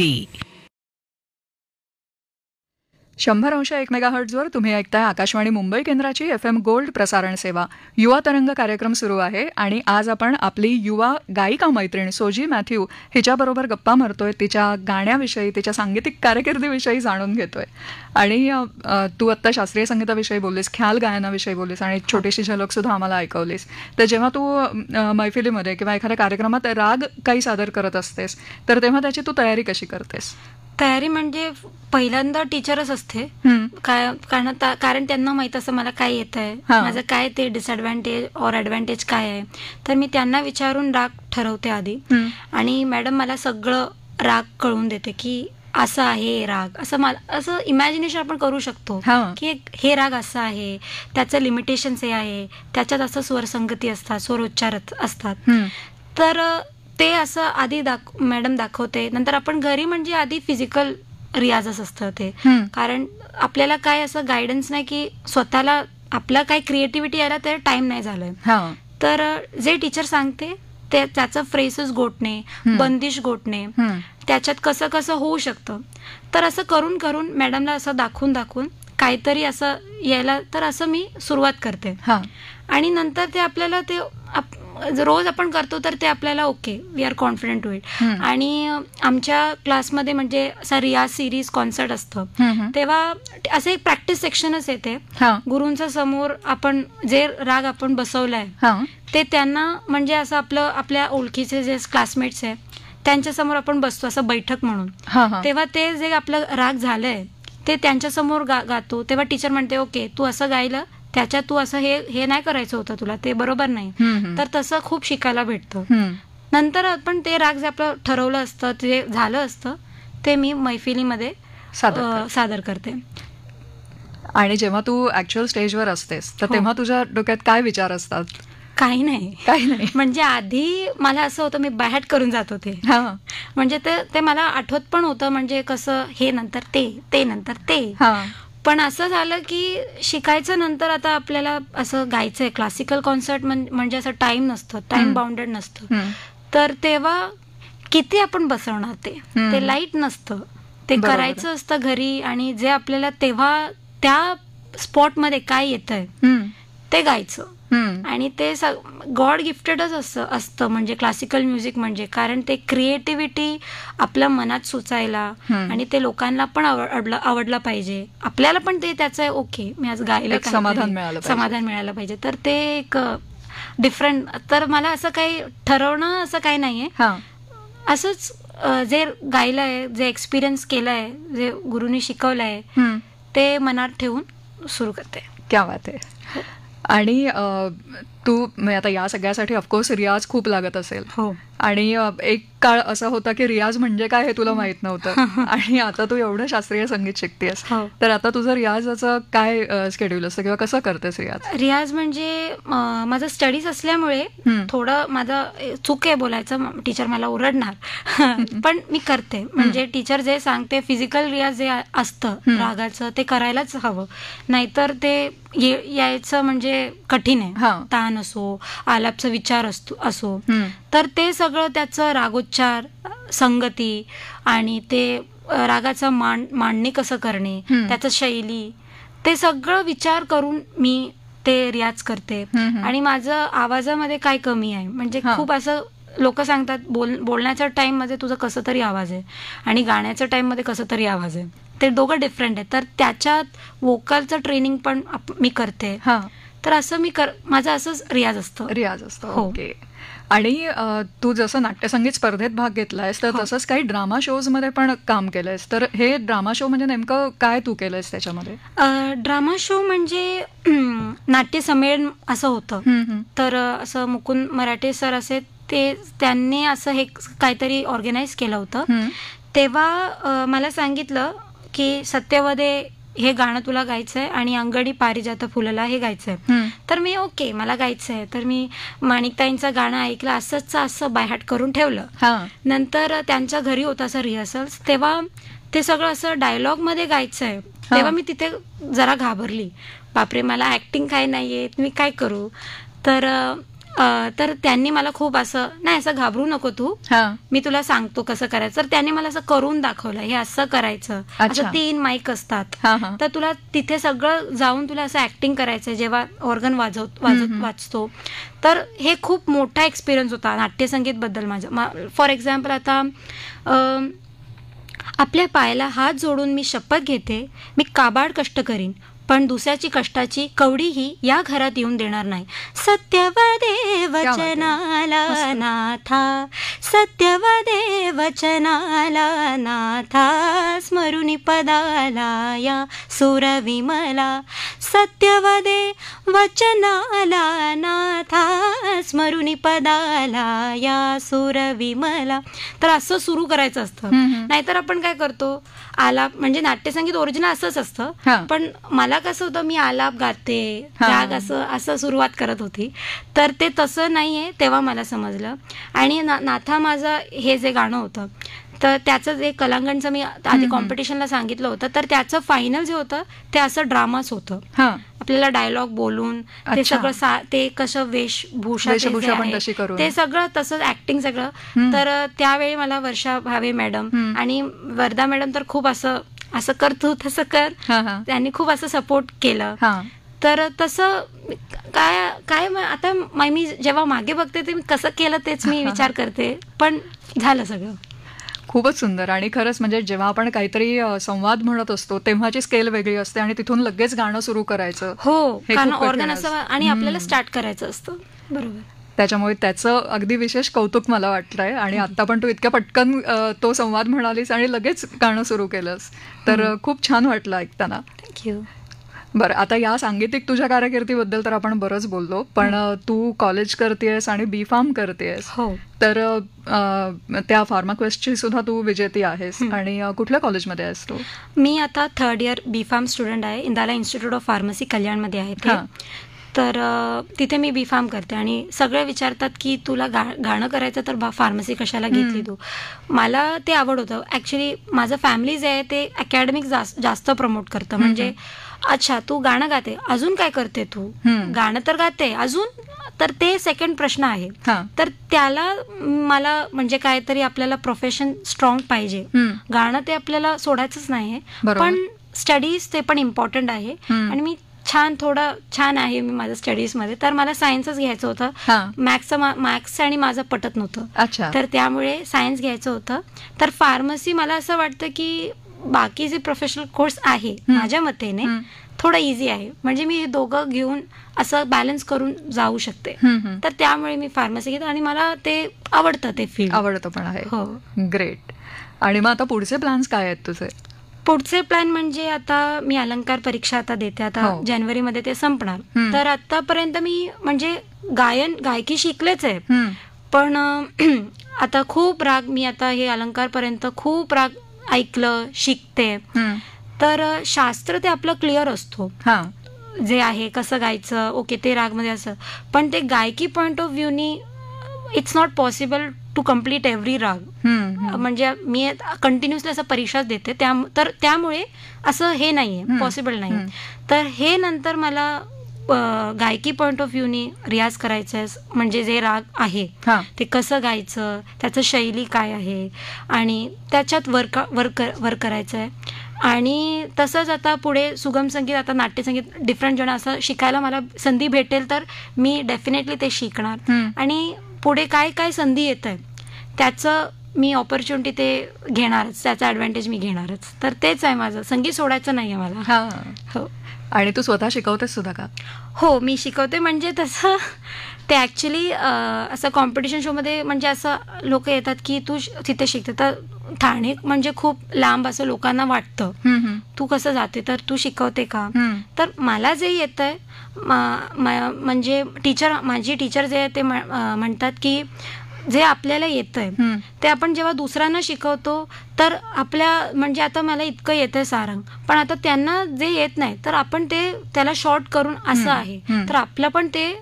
100.1 मेगाहर्ट्झवर तुम्ही ऐकताय आकाशवाणी मुंबई केंद्राची FM गोल्ड प्रसारण सेवा. युवा तरंग कार्यक्रम सुरू आहे आणि आज आपण आपली युवा गायिका मैत्रीण सोजी मॅथ्यू हिच्याबरोबर गप्पा मारतोय. तिच्या गाण्याविषयी, तिच्या सांगीतिक कारकिर्दीविषयी जाणून घेतोय. आणि तू आत्ता शास्त्रीय संगीताविषयी बोललीस, ख्याल गायनाविषयी बोललीस आणि छोटीशी झलक सुद्धा आम्हाला ऐकवलीस. तर जेव्हा तू मैफिलीमध्ये किंवा एखाद्या कार्यक्रमात राग काही सादर करत असतेस तर तेव्हा त्याची तू तयारी कशी करतेस? तयारी म्हणजे पहिल्यांदा टीचरच असते, कारण त्यांना माहित असं मला काय येत आहे, माझं काय ते डिसएडव्हान्टेज और ॲडव्हान्टेज काय आहे. तर मी त्यांना विचारून राग ठरवते आधी आणि मॅडम मला सगळं राग कळून देते की असं आहे राग, असं मला असं इमॅजिनेशन आपण करू शकतो की हे राग असं आहे, त्याचं लिमिटेशन्स हे आहे, त्याच्यात असं स्वरसंगती असतात, स्वरोच्चार असतात. तर ते असं आधी मॅडम दाखवते. नंतर आपण घरी म्हणजे आधी फिजिकल रियाजच असतं ते, कारण आपल्याला काय असं गायडन्स नाही की स्वतःला आपला काय क्रिएटिव्हिटी यायला तर टाइम नाही झालाय. तर जे टीचर सांगते ते त्याचं फ्रेसेस गोठणे, बंदिश गोठणे, त्याच्यात कसं कसं होऊ शकतं. तर असं करून करून मॅडमला असं दाखवून दाखवून काहीतरी असं यायला, तर असं मी सुरुवात करते. आणि नंतर ते आपल्याला ते रोज आपण करतो तर ते आपल्याला ओके, वी आर कॉन्फिडंट होईल. आणि आमच्या क्लासमध्ये म्हणजे असा रियाज सिरीज कॉन्सर्ट असतं, तेव्हा असं एक प्रॅक्टिस सेक्शनच येते. गुरूंच्या समोर आपण जे राग आपण बसवलाय ते त्यांना म्हणजे असं आपल्या ओळखीचे जे क्लासमेट्स आहे त्यांच्यासमोर आपण बसतो असं बैठक म्हणून. तेव्हा ते जे आपलं राग झालंय ते त्यांच्यासमोर गातो, तेव्हा टीचर म्हणते ओके तू असं गायलं, त्याच्यात तू असं हे नाही करायचं होतं, तुला ते बरोबर नाही. तर तसं खूप शिकायला भेटतं. नंतर आपण ते राग जे आपलं ठरवलं असतं, ते झालं असतं, ते मी मैफिलीमध्ये सादर करते. आणि जेव्हा तू ऍक्च्युअल स्टेजवर असतेस तर तेव्हा तुझ्या डोक्यात काय विचार असतात? काही नाही. म्हणजे आधी मला असं होतं मी बाहेर करून जात होते, म्हणजे ते मला आठवत पण होतं, म्हणजे कसं हे नंतर ते नंतर ते. पण असं झालं की शिकायचं नंतर आता आपल्याला असं गायचंय क्लासिकल कॉन्सर्ट म्हणजे असं टाइम नसतं, टाइम बाउंडेड नसतं. तर तेव्हा किती आपण बसवणार, ते लाईट नसतं, ते करायचं असतं घरी. आणि जे आपल्याला तेव्हा त्या स्पॉटमध्ये काय येतंय ते गायचं. आणि ते गॉड गिफ्टेडच असतं म्हणजे क्लासिकल म्युझिक म्हणजे, कारण ते क्रिएटिव्हिटी आपल्या मनात सुचायला आणि ते लोकांना पण आवडलं पाहिजे, आपल्याला पण ते त्याचं ओके मी आज गायलं, समाधान मिळालं पाहिजे. तर ते एक डिफरंट. तर मला असं काही ठरवणं असं काही नाहीये, असंच जे गायलंय, जे एक्सपिरियन्स केलंय, जे गुरुनी शिकवलंय ते मनात ठेवून सुरू करते. क्या बात आहे. आणि तू आता या सगळ्यासाठी ऑफकोर्स रियाज खूप लागत असेल. आणि एक काळ असा होता की रियाज म्हणजे काय हे तुला माहित नव्हतं, आणि आता तू एवढं शास्त्रीय संगीत शिकतेस, तर आता तुझं रियाजाचं काय शेड्यूल असतं किंवा कसं करतेस रियाज? म्हणजे माझं स्टडीज असल्यामुळे थोडं माझं चूक आहे बोलायचं, टीचर मला ओरडणार, पण मी करते. म्हणजे टीचर जे सांगते फिजिकल रियाज जे असतं रागाचं ते करायलाच हवं, नाहीतर ते यायचं म्हणजे कठीण आहे. ताण असो, आलापचा विचार असो, तर ते सगळं त्याचं रागोच्चार, संगती आणि ते रागाचं मांडणी कसं करणे, त्याचं शैली, ते सगळं विचार करून मी ते रियाज करते. आणि माझं आवाजामध्ये काय कमी आहे, म्हणजे खूप असं लोक सांगतात बोलण्याच्या टाइम मध्ये तुझं कसं तरी आवाज आहे आणि गाण्याच्या टाइम मध्ये कसं तरी आवाज आहे, ते दोघं डिफरंट आहे. तर त्याच्यात वोकलचं ट्रेनिंग पण मी करते. तर असं माझं असंच रियाज असतं. ओके. आणि तू जसं नाट्यसंगीत स्पर्धेत भाग घेतलायस तर तसंच काही ड्रामा शोज मध्ये पण काम केलंयस, तर हे ड्रामा शो म्हणजे नेमकं काय तू केलंयस त्याच्यामध्ये? ड्रामा शो म्हणजे नाट्य संमेलन असं होतं. तर असं मुकुंद मराठे सर असे त्यांनी असं हे काहीतरी ऑर्गनाईज केलं होतं. तेव्हा मला सांगितलं की सत्यवदे हे गाणं तुला गायचंय आणि अंगडी पारिजात फुलला हे गायचंय. तर मी ओके मला गायचंय. तर मी माणिकताईंचं गाणं ऐकलं, असं बायहाट करून ठेवलं. नंतर त्यांच्या घरी होतं असं रिहर्सल्स, तेव्हा ते सगळं असं डायलॉग मध्ये गायचंय. तेव्हा मी तिथे जरा घाबरली, बापरे मला ऍक्टिंग काय नाहीये, मी काय करू. तर त्यांनी मला खूप असं नाही, असं घाबरू नको तू, मी तुला सांगतो कसं करायचं. तर त्यांनी मला असं करून दाखवलं, हे असं करायचं, असं 3 माईक असतात, तर तुला तिथे सगळं जाऊन तुला असं ऍक्टिंग करायचं जेव्हा ऑर्गन वाजतो. तर हे खूप मोठा एक्सपिरियन्स होता नाट्यसंगीत बद्दल माझा. फॉर एक्झाम्पल आता आपल्या पायाला हात जोडून मी शपथ घेते, मी काबाड कष्ट करीन, पण दुसऱ्याची कष्टाची कवडीही या घरात येऊन देणार नाही. सत्यवदे वचनाला नाथा, सत्यवदे वचनाला नाथा, स्मरुनी पदाला या सुरविमला. सत्यवदे वचनाला नाथा, स्मरुनी पदाला या सुरविमला. तर असं सुरू करायचं असतं. नाहीतर आपण काय करतो, आलाप म्हणजे नाट्यसंगीत ओरिजिनल असंच असतं, पण मला कसं होतं मी आलाप गाते, राग असं सुरुवात करत होती. तर ते तसं नाहीये, तेव्हा मला समजलं. आणि नाथा माझं हे जे गाणं होतं तर त्याचं जे कलांगणचं मी आधी कॉम्पिटिशनला सांगितलं होतं, तर त्याचं फायनल जे होतं ते असं ड्रामाच होतं. आपल्याला डायलॉग बोलून ते सगळं ते कसं वेशभूषा ते सगळं तसं ऍक्टिंग सगळं. तर त्यावेळी मला वर्षा भावे मॅडम आणि वर्धा मॅडम तर खूप असं कर तू तसं कर, त्यांनी खूप असं सपोर्ट केलं. तर तसं काय आता मी जेव्हा मागे बघते ते कसं केलं तेच मी विचार करते, पण झालं सगळं. खूपच सुंदर. आणि खरंच म्हणजे जेव्हा आपण काहीतरी संवाद म्हणत असतो तेव्हाची स्केल वेगळी असते आणि तिथून लगेच गाणं सुरू करायचं. हो, कारण ऑर्गन असं आणि आपल्याला स्टार्ट करायचं असतं. बरोबर. त्याच्यामुळे त्याचं अगदी विशेष कौतुक मला वाटलंय. आणि आता पण तू इतक्या पटकन तो संवाद म्हणालीस आणि लगेच गाणं सुरू केलंस, तर खूप छान वाटलं ऐकताना. थँक्यू. बरं, आता या सांगीतिक तुझ्या कारकिर्दीबद्दल तर आपण बरंच बोललो, पण तू कॉलेज करतेयस आणि B.Pharm करतेयस. हो. तर त्या फार्माक्वेस्टची सुद्धा तू विजेती आहेस. आणि कुठल्या कॉलेजमध्ये आहेस तू? मी आता 3rd इयर B.Pharm स्टुडंट आहे. इंदाला इन्स्टिट्यूट ऑफ फार्मसी कल्याणमध्ये आहे ते. तर तिथे मी B.Pharm करते. आणि सगळे विचारतात की तुला गाणं करायचं तर फार्मसी कशाला घेतली तू. मला ते आवड होतं. ॲक्च्युली माझं फॅमिली जे आहे ते अकॅडमिक जास्त प्रमोट करतं. म्हणजे अच्छा तू गाणं गाते, अजून काय करते तू? गाणं तर गाते, अजून? तर ते सेकंड प्रश्न आहे. तर त्याला मला म्हणजे काहीतरी आपल्याला प्रोफेशन स्ट्रॉंग पाहिजे. गाणं ते आपल्याला सोडायचंच नाही, पण स्टडीज ते पण इम्पॉर्टंट आहे. आणि मी छान आहे मी माझ्या स्टडीजमध्ये. तर मला सायन्सच घ्यायचं होतं. मॅथ्स आणि माझं पटत नव्हतं, तर त्यामुळे सायन्स घ्यायचं होतं. तर फार्मसी मला असं वाटतं की बाकी जे प्रोफेशनल कोर्स आहे माझ्या मतेने थोडं इझी आहे. म्हणजे मी हे दोघं घेऊन असं बॅलन्स करून जाऊ शकते. तर त्यामुळे मी फार्मसी घेते आणि मला ते आवडतं, ते फील्ड आवडतं पण आहे. हो. ग्रेट. आणि मग आता पुढचे प्लॅन्स काय आहेत तुझे? पुढचे प्लॅन म्हणजे आता मी अलंकार परीक्षा आता देते. आता जानेवारीमध्ये ते संपणार. तर आतापर्यंत मी म्हणजे गायकी शिकलेच आहे, पण आता खूप राग मी आता हे अलंकार पर्यंत खूप राग ऐकलं, शिकते. तर शास्त्र ते आपलं क्लिअर असतो जे आहे कसं गायचं, ओके ते रागमध्ये असं. पण ते गायकी पॉइंट ऑफ व्ह्यूनी it's not possible to complete every raga. म्हणजे मी कंटिन्युअसली असं परीक्षाच देते, तर त्यामुळे असं हे नाहीये, पॉसिबल नाही. तर हे नंतर मला गायकी पॉइंट ऑफ व्ह्यूनी रियाज करायचं आहे. म्हणजे जे राग आहे ते कसं गायचं, त्याचं शैली काय आहे आणि त्याच्यात वर्क करायचं आहे. आणि तसंच आता पुढे सुगम संगीत, आता नाट्यसंगीत, डिफरंट जण असं शिकायला मला संधी भेटेल तर मी डेफिनेटली ते शिकणार. आणि पुढे काय काय संधी येत आहे त्याचं मी ऑपॉर्च्युनिटी ते घेणारच, त्याचा ॲडव्हान्टेज मी घेणारच. तर तेच आहे माझं, संगीत सोडायचं नाही आहे मला. हो. आणि तू स्वतः शिकवतेस सुद्धा का? हो, मी शिकवते. म्हणजे तसं ते ॲक्च्युली असं कॉम्पिटिशन शोमध्ये म्हणजे असं लोक येतात की तू तिथे शिकते, तर ठाणे म्हणजे खूप लांब असं लोकांना वाटतं, तू कसं जाते, तर तू शिकवते का? तर मला जे येतंय म्हणजे माझी टीचर जे आहे ते म्हणतात की जे आपल्याला येतंय ते आपण जेव्हा दुसऱ्यांना शिकवतो तर आपल्या म्हणजे आता मला इतकं येतंय सारंग, पण आता त्यांना जे येत नाही तर आपण ते त्याला शॉर्ट करून असं आहे, तर आपलं पण ते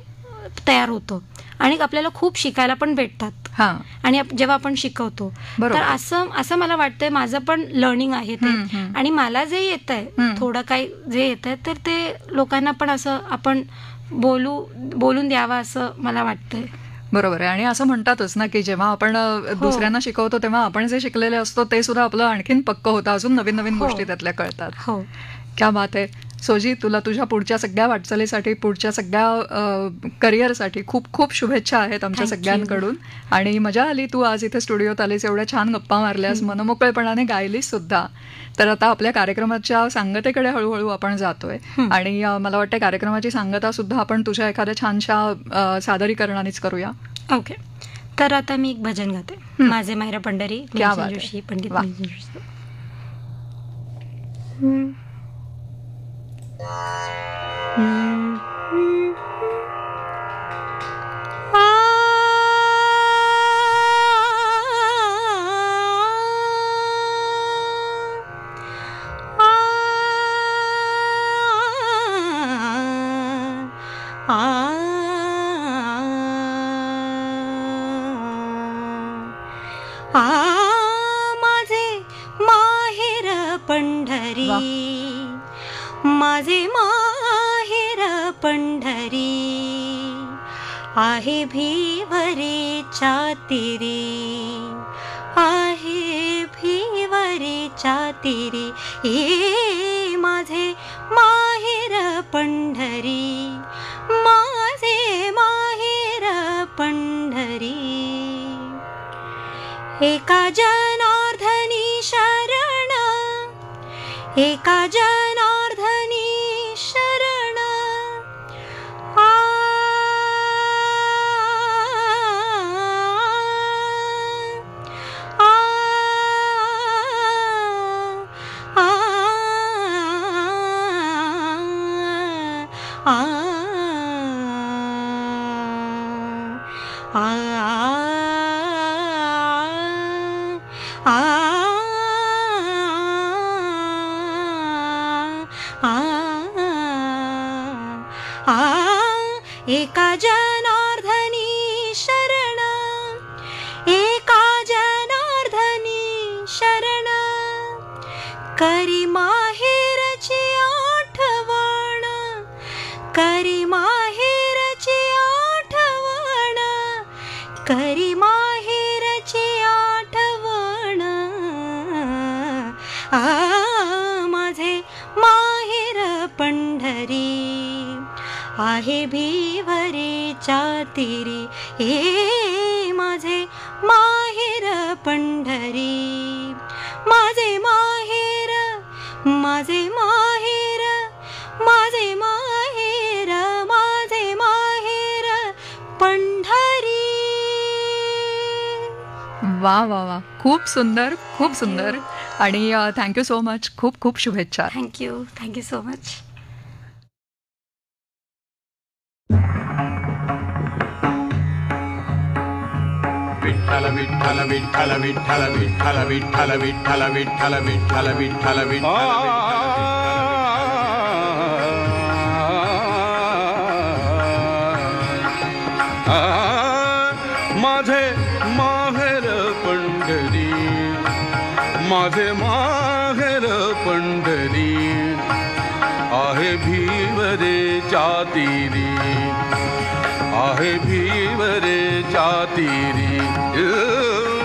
तयार होतं आणि आपल्याला खूप शिकायला पण भेटतात. आणि जेव्हा आपण शिकवतो तर असं मला वाटतंय माझं पण लर्निंग आहे ते. आणि मला जे येत आहे थोडं काही जे येत आहे तर ते लोकांना पण असं आपण बोलून द्यावं असं मला वाटतंय. बरोबर आहे. आणि असं म्हणतातच ना की जेव्हा आपण दुसऱ्यांना शिकवतो तेव्हा आपण जे शिकलेले असतो ते सुद्धा आपलं आणखीन पक्क होतं, अजून नवीन नवीन गोष्टी त्यातल्या कळतात. हो, क्या बात आहे. सोजी, तुला तुझ्या पुढच्या सगळ्या वाटचालीसाठी, पुढच्या सगळ्या करिअरसाठी खूप खूप शुभेच्छा आहेत आमच्या सगळ्यांकडून. आणि मजा आली तू आज इथे स्टुडिओत आलीस, एवढ्या छान गप्पा मारल्यास, मनमोकळेपणाने गायलीस सुद्धा. तर आता आपल्या कार्यक्रमाच्या सांगतेकडे हळूहळू आपण जातोय आणि मला वाटतं कार्यक्रमाची सांगता सुद्धा आपण तुझ्या एखाद्या छानशा सादरीकरणानेच करूया. ओके. तर आता मी एक भजन गाते, माझे मायरा पंढरी, जोशी, पंडित जोशी. माझे माहेर पंढरी, माझे माहेर पंढरी, आहे भिवरीच्या तीरी, आहे भिवरीच्या तीरी. ए माझे माहेर पंढरी, एका जनार्दनी शरण, एका जनार्दनी शरण. आ आ आ आ एका जनार्दनी शरण, एका जनार्दनी शरण. करी माहेरची आठवण, करी माहेरची आठवण, करी माहेरची आठवण. माझे माहेर पंढरी आहे भिवरेच्या तीरी. हे माझे माहेर पंढरी, माझे माहेर, माझे माहेर, माझे माहेर, माझे माहेर पंढरी. वा वा वा, खूप सुंदर, खूप सुंदर. आणि थँक्यू सो मच. खूप खूप शुभेच्छा. Thank you, thank you so much. Vitthal Vitthal Vitthal Vitthal Vitthal Vitthal Vitthal Vitthal Vitthal Vitthal Vitthal. माझे माहेर पंढरी, माझे माहेर पंढरी आहे भिवरेच्या तीरी, आहे भिवरेच्या तीरी.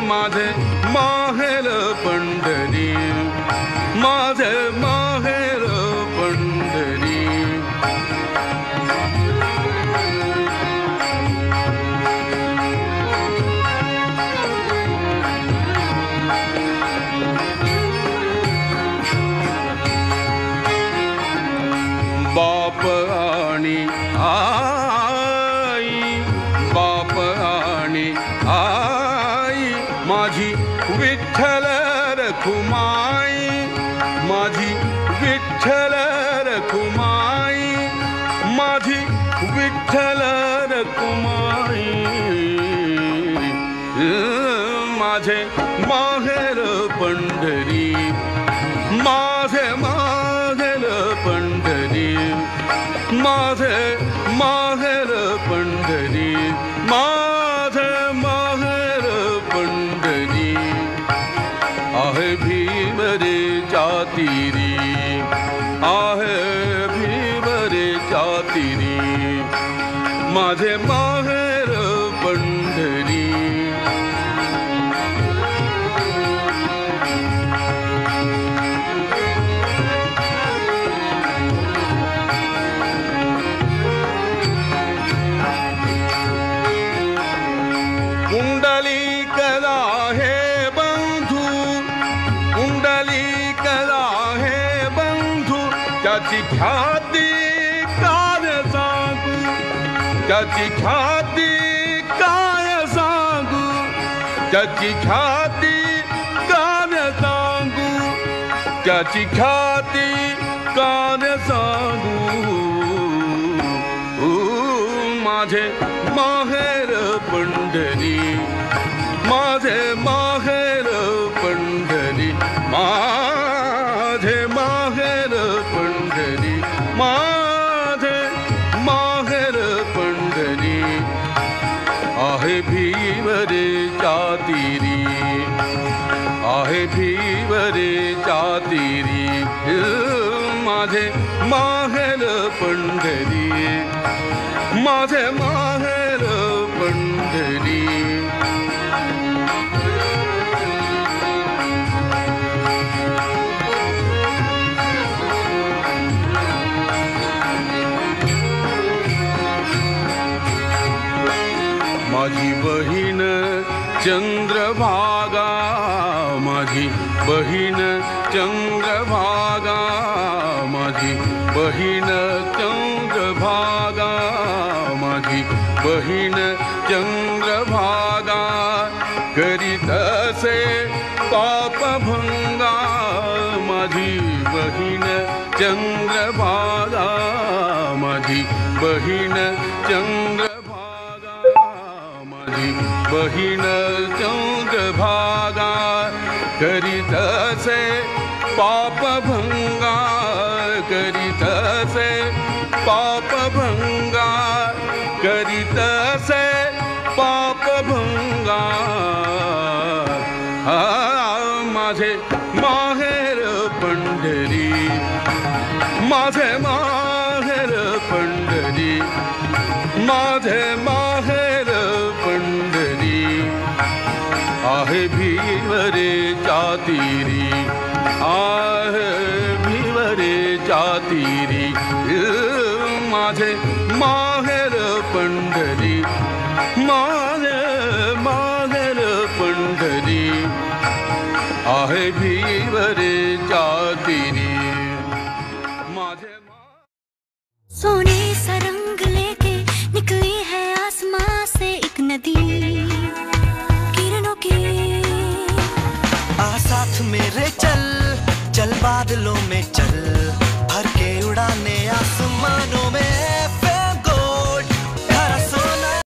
माझे माहेर पंढरी, माझे माहेर पंढरी. बाप आणि आई, बाप आणि आई माझी विठ्ठल रखुमाई, माझी विठ्ठल रखुमाई, माझी विठ्ठल रखुमाई. माझे माहेर पंढरी, माझे माहेर पंढरी, माझे माहेर पंढरी, माझे माहेर पंढरी आहे भिवरेच्या तीरी, आहे भिवरेच्या तीरी. माझे माहेर पंढरी. पुंडलिकला हे बंधू, पुंडलिकला हे बंधू, त्याची ख्याती काय सांगू, त्याची ख्याती काय सांगू, त्याची ख्याती काय सांगू, त्याची ख्याती काय सांगू. माझे माहेर पंढरी, माझे माहेर पंढरी, माझे माहेर पंढरी, माझे माहेर पंढरी आहे भिवरेच्या तीरी, आहे भिवरेच्या तीरी. माझे माहेर पंढरी, माझे माहेर पंढरी. माझी बहीण चंद्रभागा माझी बहीण चंद्रभागा माझी बहीण चंद्रभागा माझी बहीण चंद्रभागा करीत असे पापभंगा माझी बहीण चंद्रभागा माझी बहीण चंद्रभागा माझी बहीण चंद्रभागा करीत असे पापभंगा करीत असे पापभंगा करीत असे पापभंगा माझे माहेर पंढरी माझे माहेर पंढरी माझे माहेर पंढरी आहे भिवरे चातिरी आहे भिवरे चातिरी माझे माहेर पंढरी माझे माहेर पंढरी आहे भिवरे चातिरी माझे सोने सा रंग लेके निकली है आसमां से एक नदी किरणों की आ साथ मेरे चल चल बादलों में चल